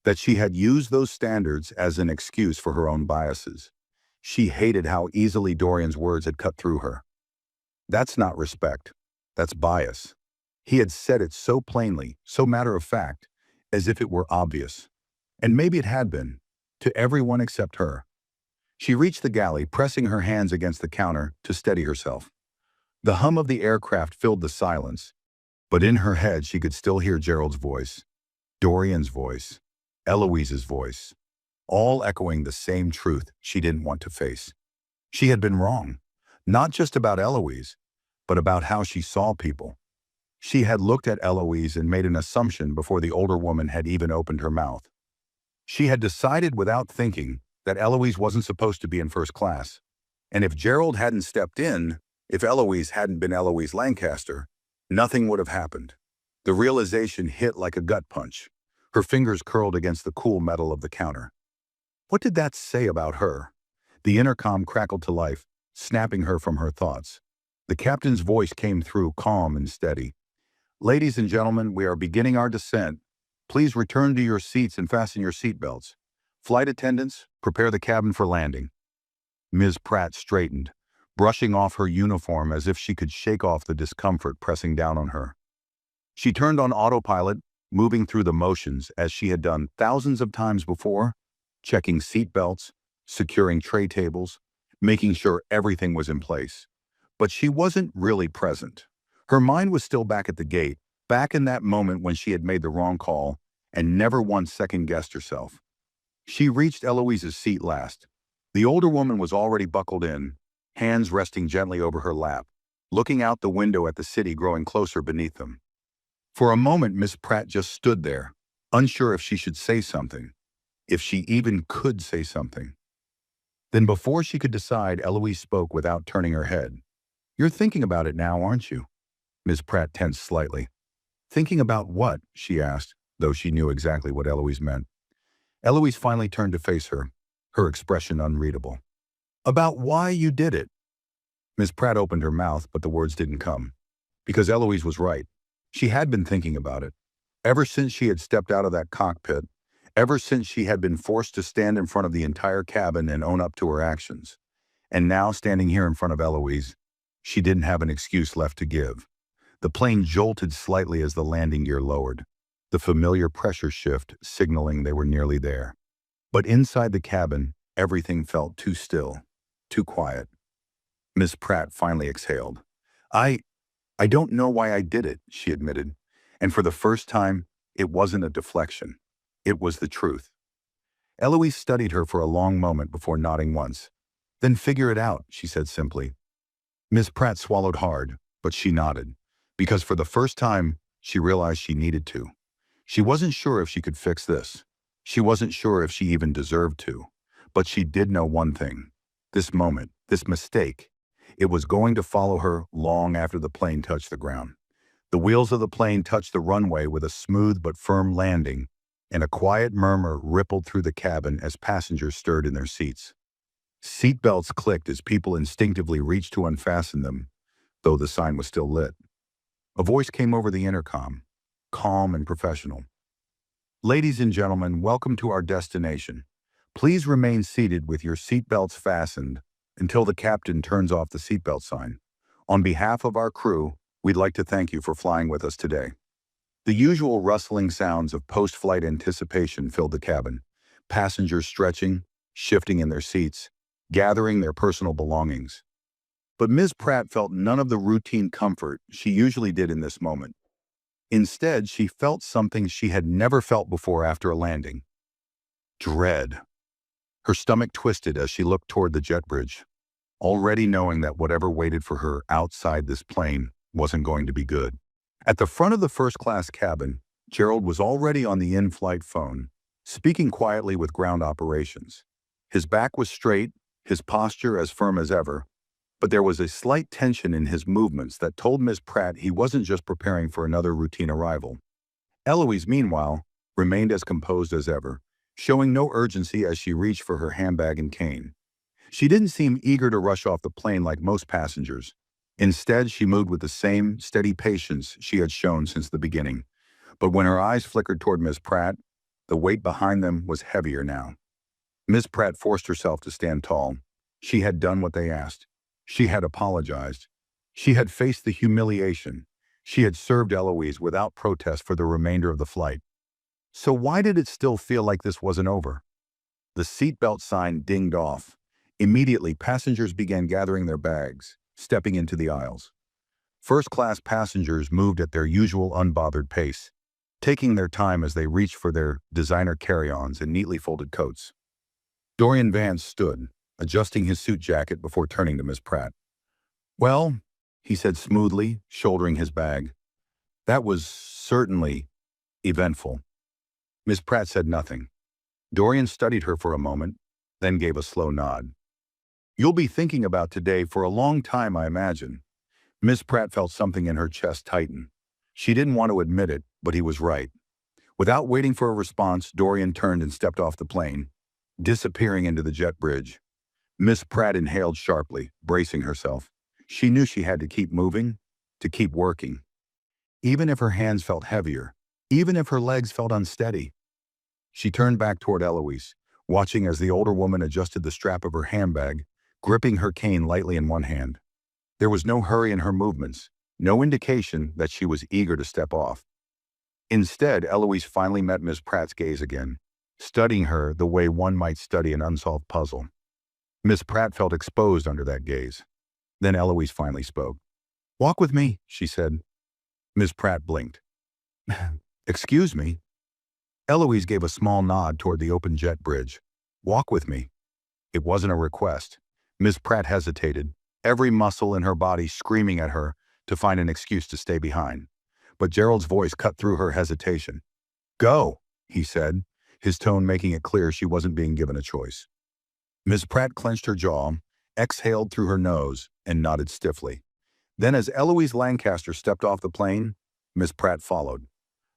[SPEAKER 1] that she had used those standards as an excuse for her own biases. She hated how easily Dorian's words had cut through her. That's not respect. That's bias. He had said it so plainly, so matter-of-fact, as if it were obvious. And maybe it had been, to everyone except her. She reached the galley, pressing her hands against the counter to steady herself. The hum of the aircraft filled the silence, but in her head she could still hear Gerald's voice, Dorian's voice, Eloise's voice, all echoing the same truth she didn't want to face. She had been wrong, not just about Eloise, but about how she saw people. She had looked at Eloise and made an assumption before the older woman had even opened her mouth. She had decided without thinking that Eloise wasn't supposed to be in first class. And if Gerald hadn't stepped in, if Eloise hadn't been Eloise Lancaster, nothing would have happened. The realization hit like a gut punch. Her fingers curled against the cool metal of the counter. What did that say about her? The intercom crackled to life, snapping her from her thoughts. The captain's voice came through, calm and steady. Ladies and gentlemen, we are beginning our descent. Please return to your seats and fasten your seatbelts. Flight attendants, prepare the cabin for landing. Ms. Pratt straightened, brushing off her uniform as if she could shake off the discomfort pressing down on her. She turned on autopilot, moving through the motions as she had done thousands of times before, checking seatbelts, securing tray tables, making sure everything was in place. But she wasn't really present. Her mind was still back at the gate, back in that moment when she had made the wrong call and never once second-guessed herself. She reached Eloise's seat last. The older woman was already buckled in, hands resting gently over her lap, looking out the window at the city growing closer beneath them. For a moment, Miss Pratt just stood there, unsure if she should say something, if she even could say something. Then before she could decide, Eloise spoke without turning her head. You're thinking about it now, aren't you? Miss Pratt tensed slightly. Thinking about what? She asked, though she knew exactly what Eloise meant. Eloise finally turned to face her, her expression unreadable. About why you did it. Miss Pratt opened her mouth, but the words didn't come. Because Eloise was right. She had been thinking about it. Ever since she had stepped out of that cockpit, ever since she had been forced to stand in front of the entire cabin and own up to her actions. And now, standing here in front of Eloise, she didn't have an excuse left to give. The plane jolted slightly as the landing gear lowered, the familiar pressure shift signaling they were nearly there. But inside the cabin, everything felt too still, too quiet. Miss Pratt finally exhaled. I don't know why I did it, she admitted. And for the first time, it wasn't a deflection. It was the truth. Eloise studied her for a long moment before nodding once. Then figure it out, she said simply. Miss Pratt swallowed hard, but she nodded, because for the first time, she realized she needed to. She wasn't sure if she could fix this. She wasn't sure if she even deserved to. But she did know one thing. This moment, this mistake, it was going to follow her long after the plane touched the ground. The wheels of the plane touched the runway with a smooth but firm landing, and a quiet murmur rippled through the cabin as passengers stirred in their seats. Seatbelts clicked as people instinctively reached to unfasten them, though the sign was still lit. A voice came over the intercom, calm and professional. Ladies and gentlemen, welcome to our destination. Please remain seated with your seatbelts fastened until the captain turns off the seatbelt sign. On behalf of our crew, we'd like to thank you for flying with us today. The usual rustling sounds of post-flight anticipation filled the cabin. Passengers stretching, shifting in their seats, gathering their personal belongings. But Ms. Pratt felt none of the routine comfort she usually did in this moment. Instead, she felt something she had never felt before after a landing. Dread. Her stomach twisted as she looked toward the jet bridge, already knowing that whatever waited for her outside this plane wasn't going to be good. At the front of the first-class cabin, Gerald was already on the in-flight phone, speaking quietly with ground operations. His back was straight, his posture as firm as ever, but there was a slight tension in his movements that told Ms. Pratt he wasn't just preparing for another routine arrival. Eloise, meanwhile, remained as composed as ever, showing no urgency as she reached for her handbag and cane. She didn't seem eager to rush off the plane like most passengers. Instead, she moved with the same steady patience she had shown since the beginning. But when her eyes flickered toward Ms. Pratt, the weight behind them was heavier now. Ms. Pratt forced herself to stand tall. She had done what they asked. She had apologized. She had faced the humiliation. She had served Eloise without protest for the remainder of the flight. So why did it still feel like this wasn't over? The seatbelt sign dinged off. Immediately, passengers began gathering their bags, stepping into the aisles. First-class passengers moved at their usual unbothered pace, taking their time as they reached for their designer carry-ons and neatly folded coats. Dorian Vance stood, adjusting his suit jacket before turning to Miss Pratt. "Well," he said smoothly, shouldering his bag, "that was certainly eventful." Miss Pratt said nothing. Dorian studied her for a moment, then gave a slow nod. "You'll be thinking about today for a long time, I imagine." Miss Pratt felt something in her chest tighten. She didn't want to admit it, but he was right. Without waiting for a response, Dorian turned and stepped off the plane, disappearing into the jet bridge. Miss Pratt inhaled sharply, bracing herself. She knew she had to keep moving, to keep working. Even if her hands felt heavier, even if her legs felt unsteady. She turned back toward Eloise, watching as the older woman adjusted the strap of her handbag, gripping her cane lightly in one hand. There was no hurry in her movements, no indication that she was eager to step off. Instead, Eloise finally met Miss Pratt's gaze again, studying her the way one might study an unsolved puzzle. Miss Pratt felt exposed under that gaze. Then Eloise finally spoke. "Walk with me," she said. Miss Pratt blinked. "Excuse me?" Eloise gave a small nod toward the open jet bridge. "Walk with me." It wasn't a request. Miss Pratt hesitated, every muscle in her body screaming at her to find an excuse to stay behind. But Gerald's voice cut through her hesitation. "Go," he said, his tone making it clear she wasn't being given a choice. Miss Pratt clenched her jaw, exhaled through her nose, and nodded stiffly. Then as Eloise Lancaster stepped off the plane, Miss Pratt followed.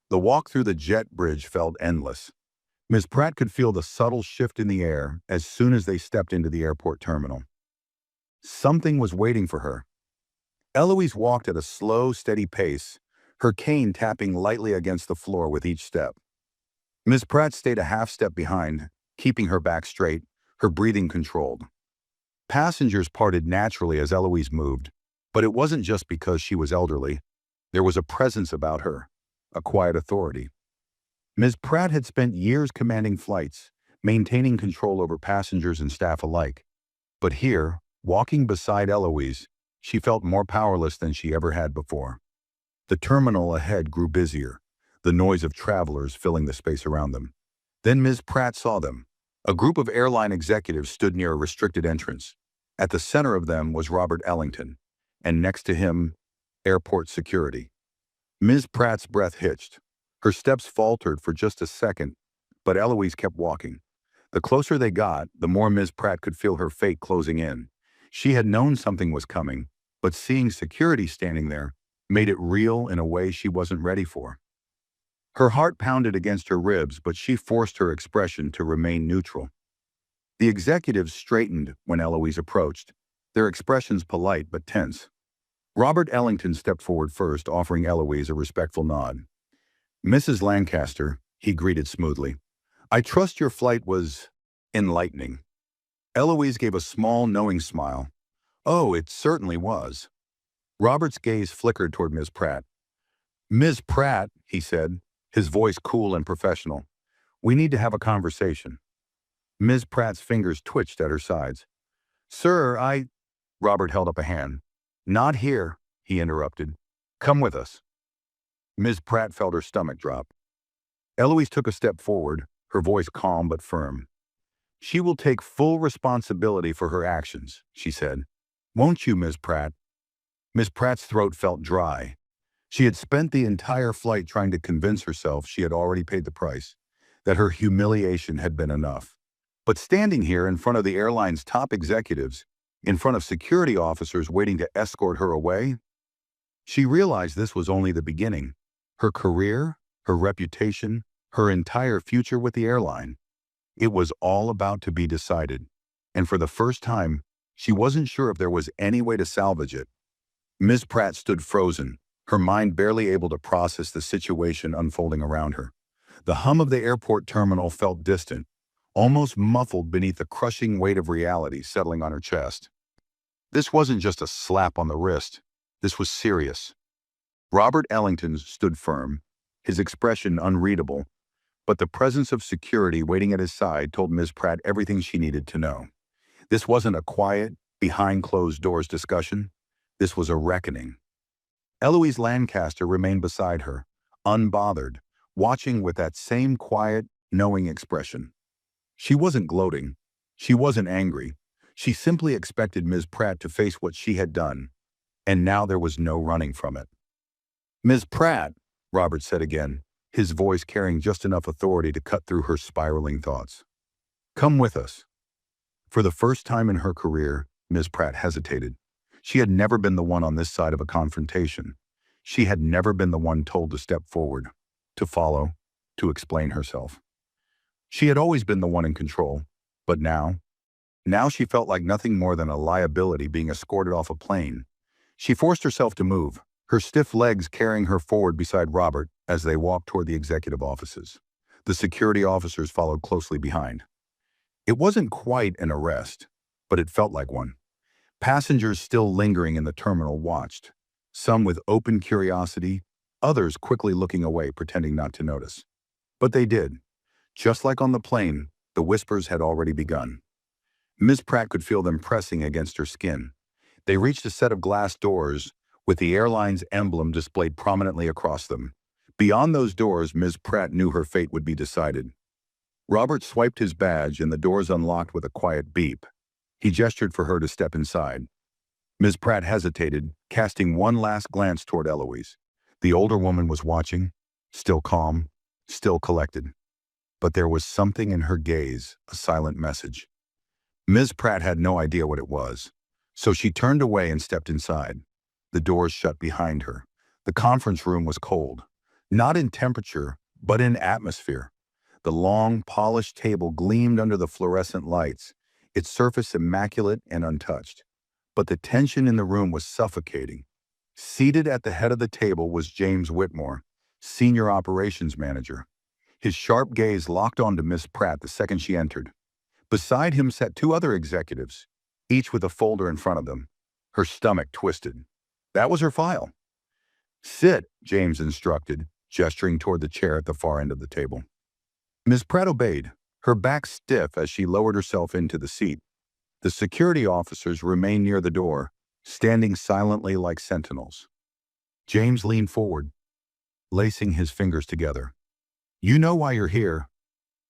[SPEAKER 1] The walk through the jet bridge felt endless. Miss Pratt could feel the subtle shift in the air as soon as they stepped into the airport terminal. Something was waiting for her. Eloise walked at a slow, steady pace, her cane tapping lightly against the floor with each step. Miss Pratt stayed a half step behind, keeping her back straight, her breathing controlled. Passengers parted naturally as Eloise moved, but it wasn't just because she was elderly. There was a presence about her, a quiet authority. Ms. Pratt had spent years commanding flights, maintaining control over passengers and staff alike. But here, walking beside Eloise, she felt more powerless than she ever had before. The terminal ahead grew busier, the noise of travelers filling the space around them. Then Ms. Pratt saw them. A group of airline executives stood near a restricted entrance. At the center of them was Robert Ellington, and next to him, airport security. Ms. Pratt's breath hitched. Her steps faltered for just a second, but Eloise kept walking. The closer they got, the more Ms. Pratt could feel her fate closing in. She had known something was coming, but seeing security standing there made it real in a way she wasn't ready for. Her heart pounded against her ribs, but she forced her expression to remain neutral. The executives straightened when Eloise approached, their expressions polite but tense. Robert Ellington stepped forward first, offering Eloise a respectful nod. "Mrs. Lancaster," he greeted smoothly, "I trust your flight was enlightening." Eloise gave a small, knowing smile. Oh, it certainly was. Robert's gaze flickered toward Ms. Pratt. Ms. Pratt, he said, his voice cool and professional. We need to have a conversation. Ms. Pratt's fingers twitched at her sides. Sir, Robert held up a hand. Not here, he interrupted. Come with us. Ms. Pratt felt her stomach drop. Eloise took a step forward, her voice calm but firm. She will take full responsibility for her actions, she said. Won't you, Ms. Pratt? Ms. Pratt's throat felt dry. She had spent the entire flight trying to convince herself she had already paid the price, that her humiliation had been enough. But standing here in front of the airline's top executives, in front of security officers waiting to escort her away, she realized this was only the beginning. Her career, her reputation, her entire future with the airline. It was all about to be decided, and for the first time, she wasn't sure if there was any way to salvage it. Ms. Pratt stood frozen, her mind barely able to process the situation unfolding around her. The hum of the airport terminal felt distant, almost muffled beneath the crushing weight of reality settling on her chest. This wasn't just a slap on the wrist. This was serious. Robert Ellington stood firm, his expression unreadable, but the presence of security waiting at his side told Ms. Pratt everything she needed to know. This wasn't a quiet, behind-closed-doors discussion. This was a reckoning. Eloise Lancaster remained beside her, unbothered, watching with that same quiet, knowing expression. She wasn't gloating. She wasn't angry. She simply expected Ms. Pratt to face what she had done, and now there was no running from it. Ms. Pratt, Robert said again, his voice carrying just enough authority to cut through her spiraling thoughts. Come with us. For the first time in her career, Ms. Pratt hesitated. She had never been the one on this side of a confrontation. She had never been the one told to step forward, to follow, to explain herself. She had always been the one in control, but now she felt like nothing more than a liability being escorted off a plane. She forced herself to move, her stiff legs carrying her forward beside Robert as they walked toward the executive offices. The security officers followed closely behind. It wasn't quite an arrest, but it felt like one. Passengers still lingering in the terminal watched, some with open curiosity, others quickly looking away, pretending not to notice. But they did. Just like on the plane, the whispers had already begun. Ms. Pratt could feel them pressing against her skin. They reached a set of glass doors with the airline's emblem displayed prominently across them. Beyond those doors, Ms. Pratt knew her fate would be decided. Robert swiped his badge and the doors unlocked with a quiet beep. He gestured for her to step inside. Ms. Pratt hesitated, casting one last glance toward Eloise. The older woman was watching, still calm, still collected. But there was something in her gaze, a silent message. Ms. Pratt had no idea what it was, so she turned away and stepped inside. The doors shut behind her. The conference room was cold, not in temperature, but in atmosphere. The long, polished table gleamed under the fluorescent lights, its surface immaculate and untouched. But the tension in the room was suffocating. Seated at the head of the table was James Whitmore, Senior Operations Manager. His sharp gaze locked onto Miss Pratt the second she entered. Beside him sat two other executives, each with a folder in front of them. Her stomach twisted. That was her file. Sit, James instructed, gesturing toward the chair at the far end of the table. Ms. Pratt obeyed, her back stiff as she lowered herself into the seat. The security officers remained near the door, standing silently like sentinels. James leaned forward, lacing his fingers together. You know why you're here.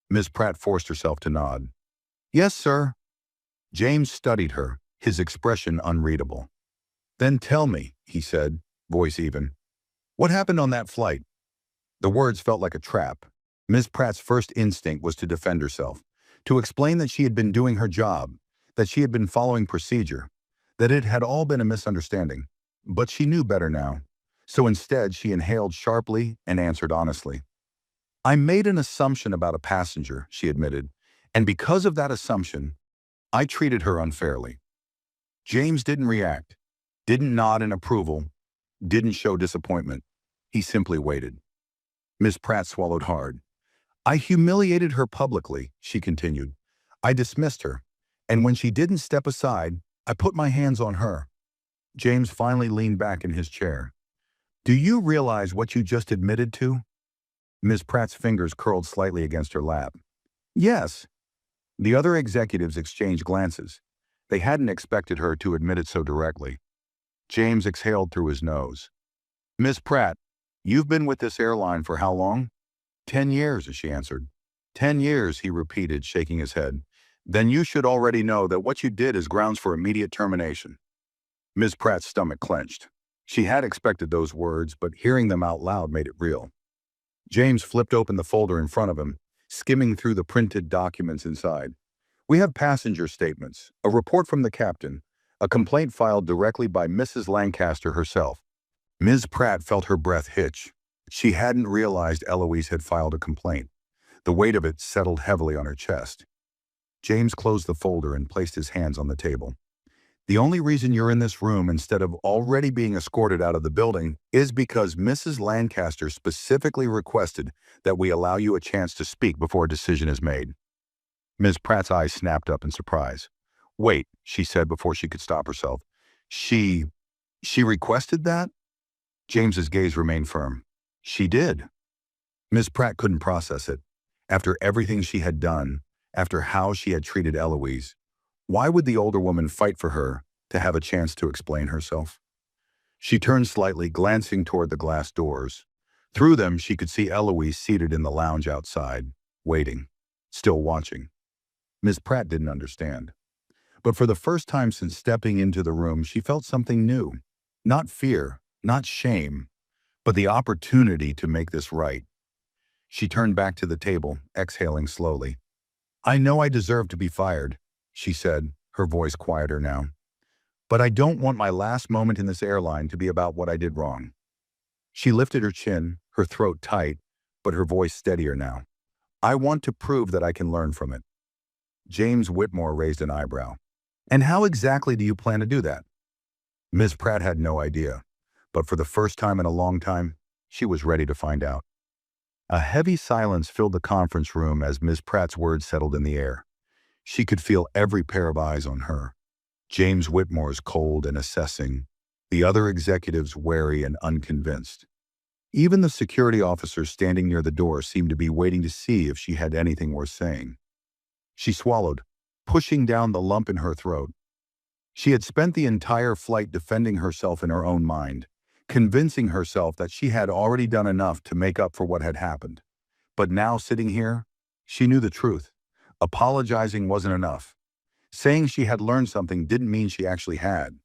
[SPEAKER 1] Ms. Pratt forced herself to nod. Yes, sir. James studied her, his expression unreadable. Then tell me, he said, voice even. What happened on that flight? The words felt like a trap. Ms. Pratt's first instinct was to defend herself, to explain that she had been doing her job, that she had been following procedure, that it had all been a misunderstanding. But she knew better now. So instead, she inhaled sharply and answered honestly. I made an assumption about a passenger, she admitted, and because of that assumption, I treated her unfairly. James didn't react, didn't nod in approval, didn't show disappointment. He simply waited. Miss Pratt swallowed hard. I humiliated her publicly, she continued. I dismissed her, And when she didn't step aside, I put my hands on her. James finally leaned back in his chair. Do you realize what you just admitted to? Ms. Pratt's fingers curled slightly against her lap. Yes. The other executives exchanged glances. They hadn't expected her to admit it so directly. James exhaled through his nose. Miss Pratt, you've been with this airline for how long? 10 years, she answered. 10 years, he repeated, shaking his head. Then you should already know that what you did is grounds for immediate termination. Ms. Pratt's stomach clenched. She had expected those words, but hearing them out loud made it real. James flipped open the folder in front of him, skimming through the printed documents inside. We have passenger statements, a report from the captain, a complaint filed directly by Mrs. Lancaster herself. Ms. Pratt felt her breath hitch. She hadn't realized Eloise had filed a complaint. The weight of it settled heavily on her chest. James closed the folder and placed his hands on the table. The only reason you're in this room instead of already being escorted out of the building is because Mrs. Lancaster specifically requested that we allow you a chance to speak before a decision is made. Ms. Pratt's eyes snapped up in surprise. Wait, she said before she could stop herself. She requested that? James's gaze remained firm. She did. Ms. Pratt couldn't process it. After everything she had done, after how she had treated Eloise, why would the older woman fight for her to have a chance to explain herself? She turned slightly, glancing toward the glass doors. Through them, she could see Eloise seated in the lounge outside, waiting, still watching. Ms. Pratt didn't understand. But for the first time since stepping into the room, she felt something new. Not fear, not shame, but the opportunity to make this right. She turned back to the table, exhaling slowly. I know I deserve to be fired, she said, her voice quieter now. But I don't want my last moment in this airline to be about what I did wrong. She lifted her chin, her throat tight, but her voice steadier now. I want to prove that I can learn from it. James Whitmore raised an eyebrow. And how exactly do you plan to do that? Ms. Pratt had no idea, but for the first time in a long time, she was ready to find out. A heavy silence filled the conference room as Ms. Pratt's words settled in the air. She could feel every pair of eyes on her. James Whitmore's cold and assessing, the other executives wary and unconvinced. Even the security officers standing near the door seemed to be waiting to see if she had anything worth saying. She swallowed, pushing down the lump in her throat. She had spent the entire flight defending herself in her own mind, convincing herself that she had already done enough to make up for what had happened. But now, sitting here, she knew the truth. Apologizing wasn't enough. Saying she had learned something didn't mean she actually had.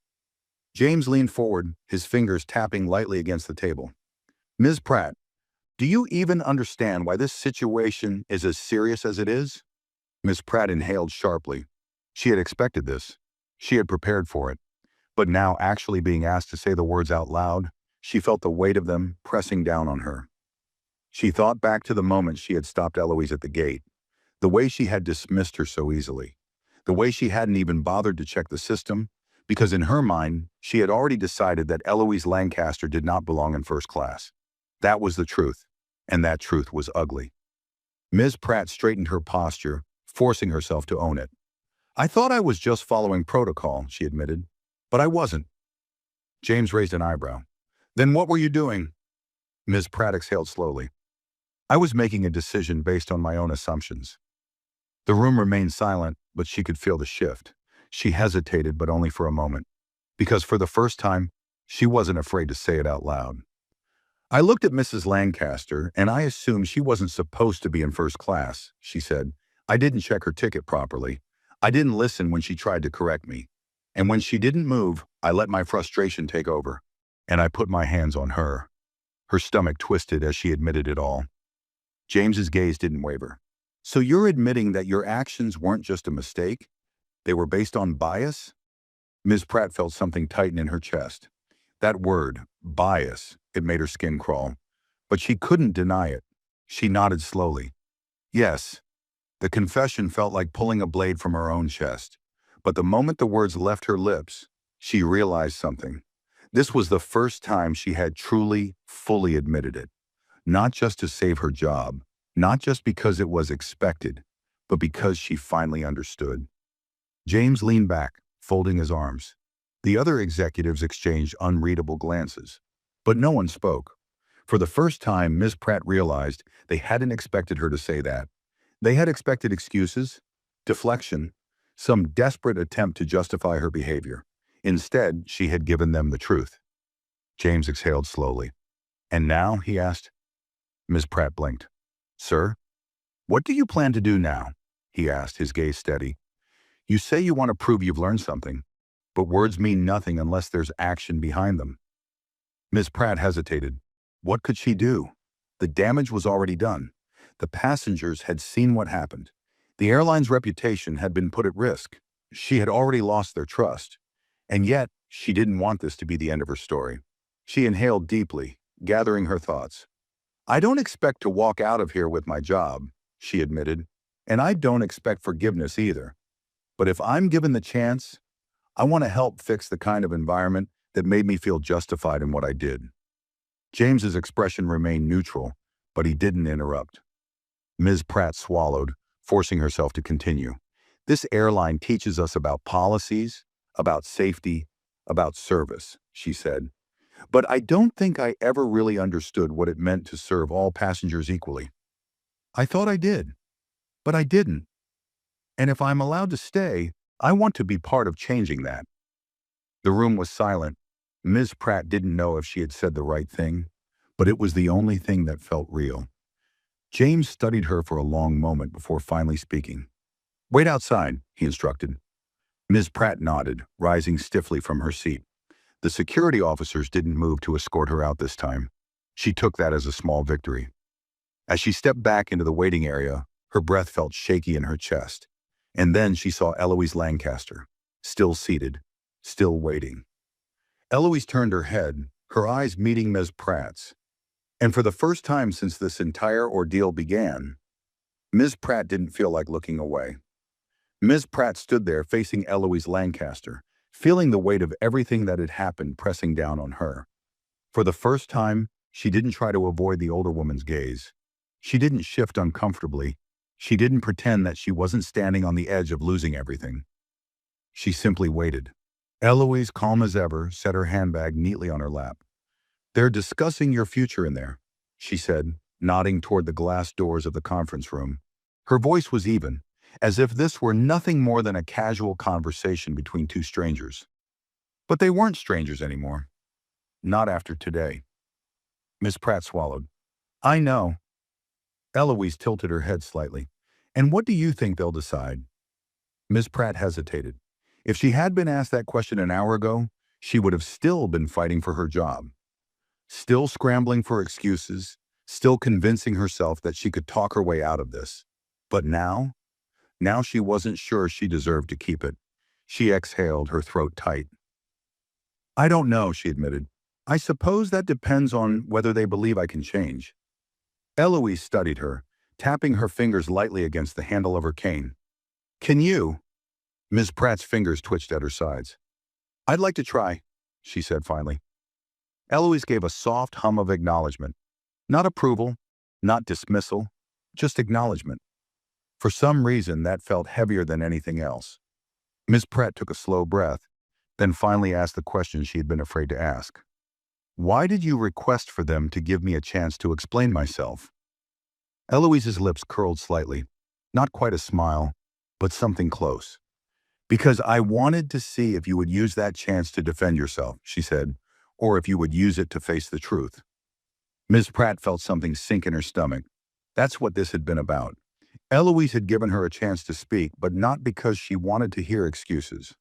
[SPEAKER 1] James leaned forward, his fingers tapping lightly against the table. Ms. Pratt, do you even understand why this situation is as serious as it is? Ms. Pratt inhaled sharply. She had expected this. She had prepared for it. But now, actually being asked to say the words out loud, she felt the weight of them pressing down on her. She thought back to the moment she had stopped Eloise at the gate, the way she had dismissed her so easily, the way she hadn't even bothered to check the system, because in her mind, she had already decided that Eloise Lancaster did not belong in first class. That was the truth, and that truth was ugly. Ms. Pratt straightened her posture, forcing herself to own it. I thought I was just following protocol, she admitted, but I wasn't. James raised an eyebrow. Then what were you doing? Ms. Pratt exhaled slowly. I was making a decision based on my own assumptions. The room remained silent, but she could feel the shift. She hesitated, but only for a moment, because for the first time, she wasn't afraid to say it out loud. I looked at Mrs. Lancaster, and I assumed she wasn't supposed to be in first class, she said. I didn't check her ticket properly. I didn't listen when she tried to correct me. And when she didn't move, I let my frustration take over, and I put my hands on her. Her stomach twisted as she admitted it all. James's gaze didn't waver. So you're admitting that your actions weren't just a mistake? They were based on bias? Ms. Pratt felt something tighten in her chest. That word, bias, it made her skin crawl. But she couldn't deny it. She nodded slowly. Yes. The confession felt like pulling a blade from her own chest. But the moment the words left her lips, she realized something. This was the first time she had truly, fully admitted it. Not just to save her job, not just because it was expected, but because she finally understood. James leaned back, folding his arms. The other executives exchanged unreadable glances. But no one spoke. For the first time, Ms. Pratt realized they hadn't expected her to say that. They had expected excuses, deflection, some desperate attempt to justify her behavior. Instead, she had given them the truth. James exhaled slowly. "And now?" he asked. Ms. Pratt blinked. "Sir? What do you plan to do now?" he asked, his gaze steady. "You say you want to prove you've learned something, but words mean nothing unless there's action behind them." Ms. Pratt hesitated. What could she do? The damage was already done. The passengers had seen what happened. The airline's reputation had been put at risk. She had already lost their trust. And yet, she didn't want this to be the end of her story. She inhaled deeply, gathering her thoughts. "I don't expect to walk out of here with my job," she admitted, "and I don't expect forgiveness either. But if I'm given the chance, I want to help fix the kind of environment that made me feel justified in what I did." James's expression remained neutral, but he didn't interrupt. Ms. Pratt swallowed, forcing herself to continue. "This airline teaches us about policies, about safety, about service," she said. "But I don't think I ever really understood what it meant to serve all passengers equally. I thought I did, but I didn't. And if I'm allowed to stay, I want to be part of changing that." The room was silent. Ms. Pratt didn't know if she had said the right thing, but it was the only thing that felt real. James studied her for a long moment before finally speaking. "Wait outside," he instructed. Ms. Pratt nodded, rising stiffly from her seat. The security officers didn't move to escort her out this time. She took that as a small victory. As she stepped back into the waiting area, her breath felt shaky in her chest. And then she saw Eloise Lancaster, still seated, still waiting. Eloise turned her head, her eyes meeting Ms. Pratt's. And for the first time since this entire ordeal began, Ms. Pratt didn't feel like looking away. Ms. Pratt stood there facing Eloise Lancaster, feeling the weight of everything that had happened pressing down on her. For the first time, she didn't try to avoid the older woman's gaze. She didn't shift uncomfortably. She didn't pretend that she wasn't standing on the edge of losing everything. She simply waited. Eloise, calm as ever, set her handbag neatly on her lap. "They're discussing your future in there," she said, nodding toward the glass doors of the conference room. Her voice was even, as if this were nothing more than a casual conversation between two strangers. But they weren't strangers anymore. Not after today. Miss Pratt swallowed. "I know." Eloise tilted her head slightly. "And what do you think they'll decide?" Miss Pratt hesitated. If she had been asked that question an hour ago, she would have still been fighting for her job. Still scrambling for excuses, still convincing herself that she could talk her way out of this. But now she wasn't sure she deserved to keep it. She exhaled, her throat tight. "I don't know," she admitted. "I suppose that depends on whether they believe I can change." Eloise studied her, tapping her fingers lightly against the handle of her cane. "Can you?" Ms. Pratt's fingers twitched at her sides. "I'd like to try," she said finally. Eloise gave a soft hum of acknowledgement. Not approval, not dismissal, just acknowledgement. For some reason, that felt heavier than anything else. Ms. Pratt took a slow breath, then finally asked the question she had been afraid to ask. "Why did you request for them to give me a chance to explain myself?" Eloise's lips curled slightly. Not quite a smile, but something close. "Because I wanted to see if you would use that chance to defend yourself," she said, "or if you would use it to face the truth." Ms. Pratt felt something sink in her stomach. That's what this had been about. Eloise had given her a chance to speak, but not because she wanted to hear excuses.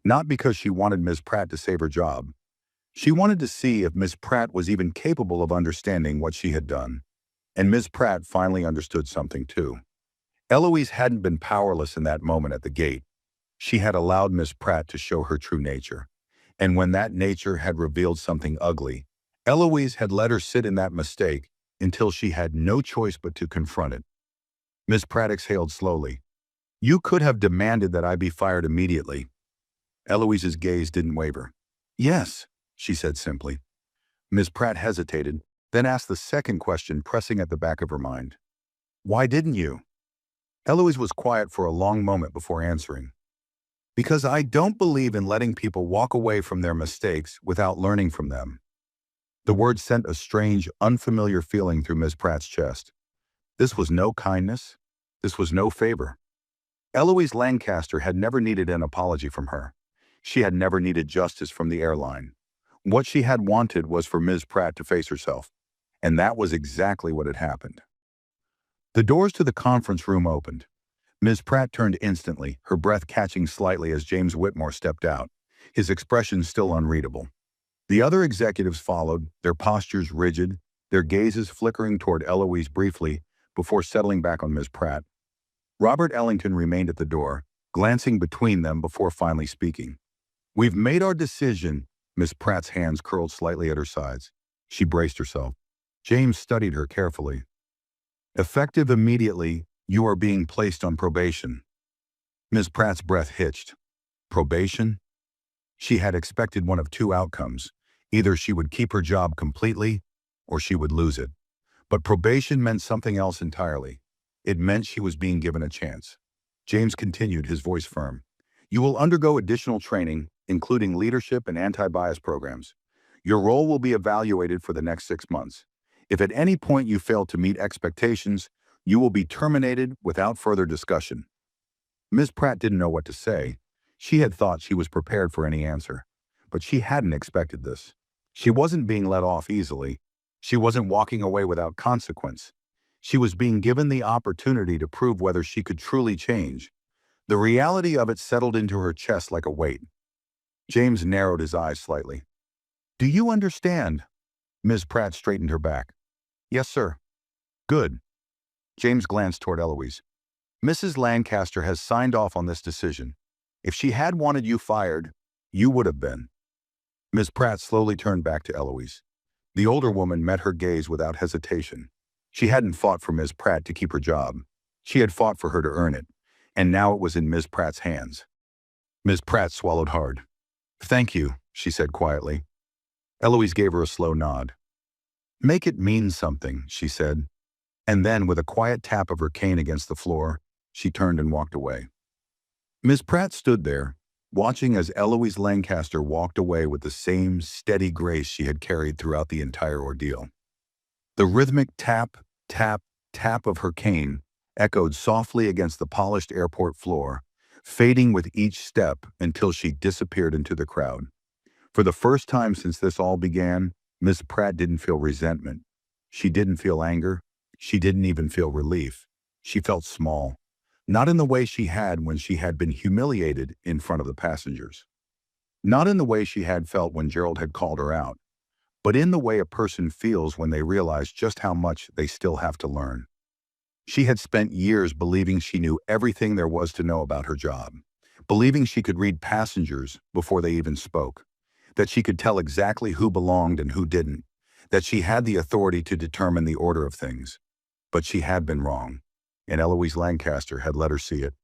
[SPEAKER 1] Not because she wanted Ms. Pratt to save her job. She wanted to see if Ms. Pratt was even capable of understanding what she had done. And Ms. Pratt finally understood something too. Eloise hadn't been powerless in that moment at the gate. She had allowed Ms. Pratt to show her true nature. And when that nature had revealed something ugly, Eloise had let her sit in that mistake until she had no choice but to confront it. Ms. Pratt exhaled slowly. "You could have demanded that I be fired immediately." Eloise's gaze didn't waver. "Yes," she said simply. Ms. Pratt hesitated, then asked the second question pressing at the back of her mind. "Why didn't you?" Eloise was quiet for a long moment before answering. Because I don't believe in letting people walk away from their mistakes without learning from them. The word sent a strange, unfamiliar feeling through Ms. Pratt's chest. This was no kindness. This was no favor. Eloise Lancaster had never needed an apology from her. She had never needed justice from the airline. What she had wanted was for Ms. Pratt to face herself, and that was exactly what had happened. The doors to the conference room opened. Ms. Pratt turned instantly, her breath catching slightly as James Whitmore stepped out, his expression still unreadable. The other executives followed, their postures rigid, their gazes flickering toward Eloise briefly before settling back on Ms. Pratt. Robert Ellington remained at the door, glancing between them before finally speaking. "We've made our decision." Ms. Pratt's hands curled slightly at her sides. She braced herself. James studied her carefully. "Effective immediately, you are being placed on probation." Ms. Pratt's breath hitched. Probation? She had expected one of two outcomes. Either she would keep her job completely, or she would lose it. But probation meant something else entirely. It meant she was being given a chance. James continued, his voice firm. "You will undergo additional training, including leadership and anti-bias programs. Your role will be evaluated for the next 6 months. If at any point you fail to meet expectations, you will be terminated without further discussion." Ms. Pratt didn't know what to say. She had thought she was prepared for any answer, but she hadn't expected this. She wasn't being let off easily. She wasn't walking away without consequence. She was being given the opportunity to prove whether she could truly change. The reality of it settled into her chest like a weight. James narrowed his eyes slightly. "Do you understand?" Ms. Pratt straightened her back. "Yes, sir." "Good." James glanced toward Eloise. "Mrs. Lancaster has signed off on this decision. If she had wanted you fired, you would have been." Ms. Pratt slowly turned back to Eloise. The older woman met her gaze without hesitation. She hadn't fought for Ms. Pratt to keep her job. She had fought for her to earn it, and now it was in Ms. Pratt's hands. Ms. Pratt swallowed hard. "Thank you," she said quietly. Eloise gave her a slow nod. "Make it mean something," she said. And then, with a quiet tap of her cane against the floor, she turned and walked away. Ms. Pratt stood there, watching as Eloise Lancaster walked away with the same steady grace she had carried throughout the entire ordeal. The rhythmic tap, tap, tap of her cane echoed softly against the polished airport floor, fading with each step until she disappeared into the crowd. For the first time since this all began, Ms. Pratt didn't feel resentment. She didn't feel anger. She didn't even feel relief. She felt small. Not in the way she had when she had been humiliated in front of the passengers. Not in the way she had felt when Gerald had called her out, but in the way a person feels when they realize just how much they still have to learn. She had spent years believing she knew everything there was to know about her job, believing she could read passengers before they even spoke, that she could tell exactly who belonged and who didn't, that she had the authority to determine the order of things. But she had been wrong, and Eloise Lancaster had let her see it.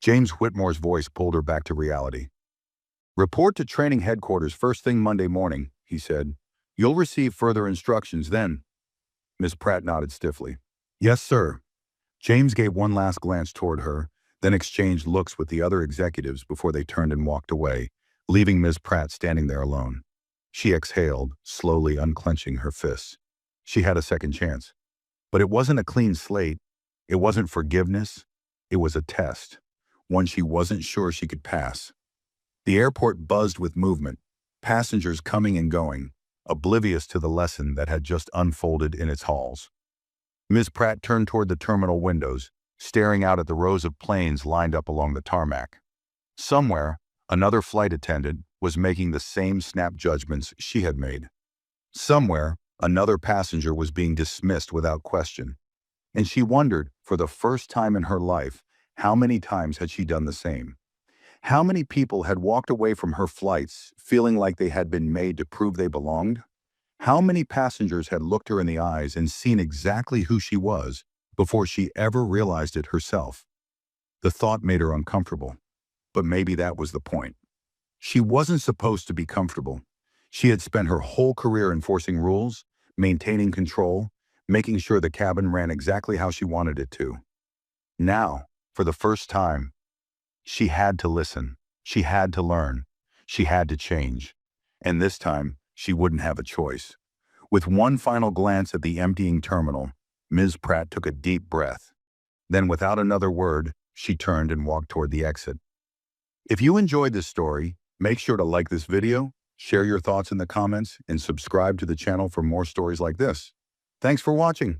[SPEAKER 1] James Whitmore's voice pulled her back to reality. "Report to training headquarters first thing Monday morning," he said. "You'll receive further instructions then." Miss Pratt nodded stiffly. "Yes, sir." James gave one last glance toward her, then exchanged looks with the other executives before they turned and walked away, leaving Ms. Pratt standing there alone. She exhaled, slowly unclenching her fists. She had a second chance. But it wasn't a clean slate. It wasn't forgiveness. It was a test, one she wasn't sure she could pass. The airport buzzed with movement, passengers coming and going, oblivious to the lesson that had just unfolded in its halls. Ms. Pratt turned toward the terminal windows, staring out at the rows of planes lined up along the tarmac. Somewhere, another flight attendant was making the same snap judgments she had made. Somewhere, another passenger was being dismissed without question. And she wondered, for the first time in her life, how many times had she done the same? How many people had walked away from her flights feeling like they had been made to prove they belonged? How many passengers had looked her in the eyes and seen exactly who she was before she ever realized it herself? The thought made her uncomfortable, but maybe that was the point. She wasn't supposed to be comfortable. She had spent her whole career enforcing rules, maintaining control, making sure the cabin ran exactly how she wanted it to. Now, for the first time, she had to listen. She had to learn. She had to change. And this time, she wouldn't have a choice. With one final glance at the emptying terminal, Ms. Pratt took a deep breath. Then, without another word, she turned and walked toward the exit. If you enjoyed this story, make sure to like this video, share your thoughts in the comments, and subscribe to the channel for more stories like this. Thanks for watching.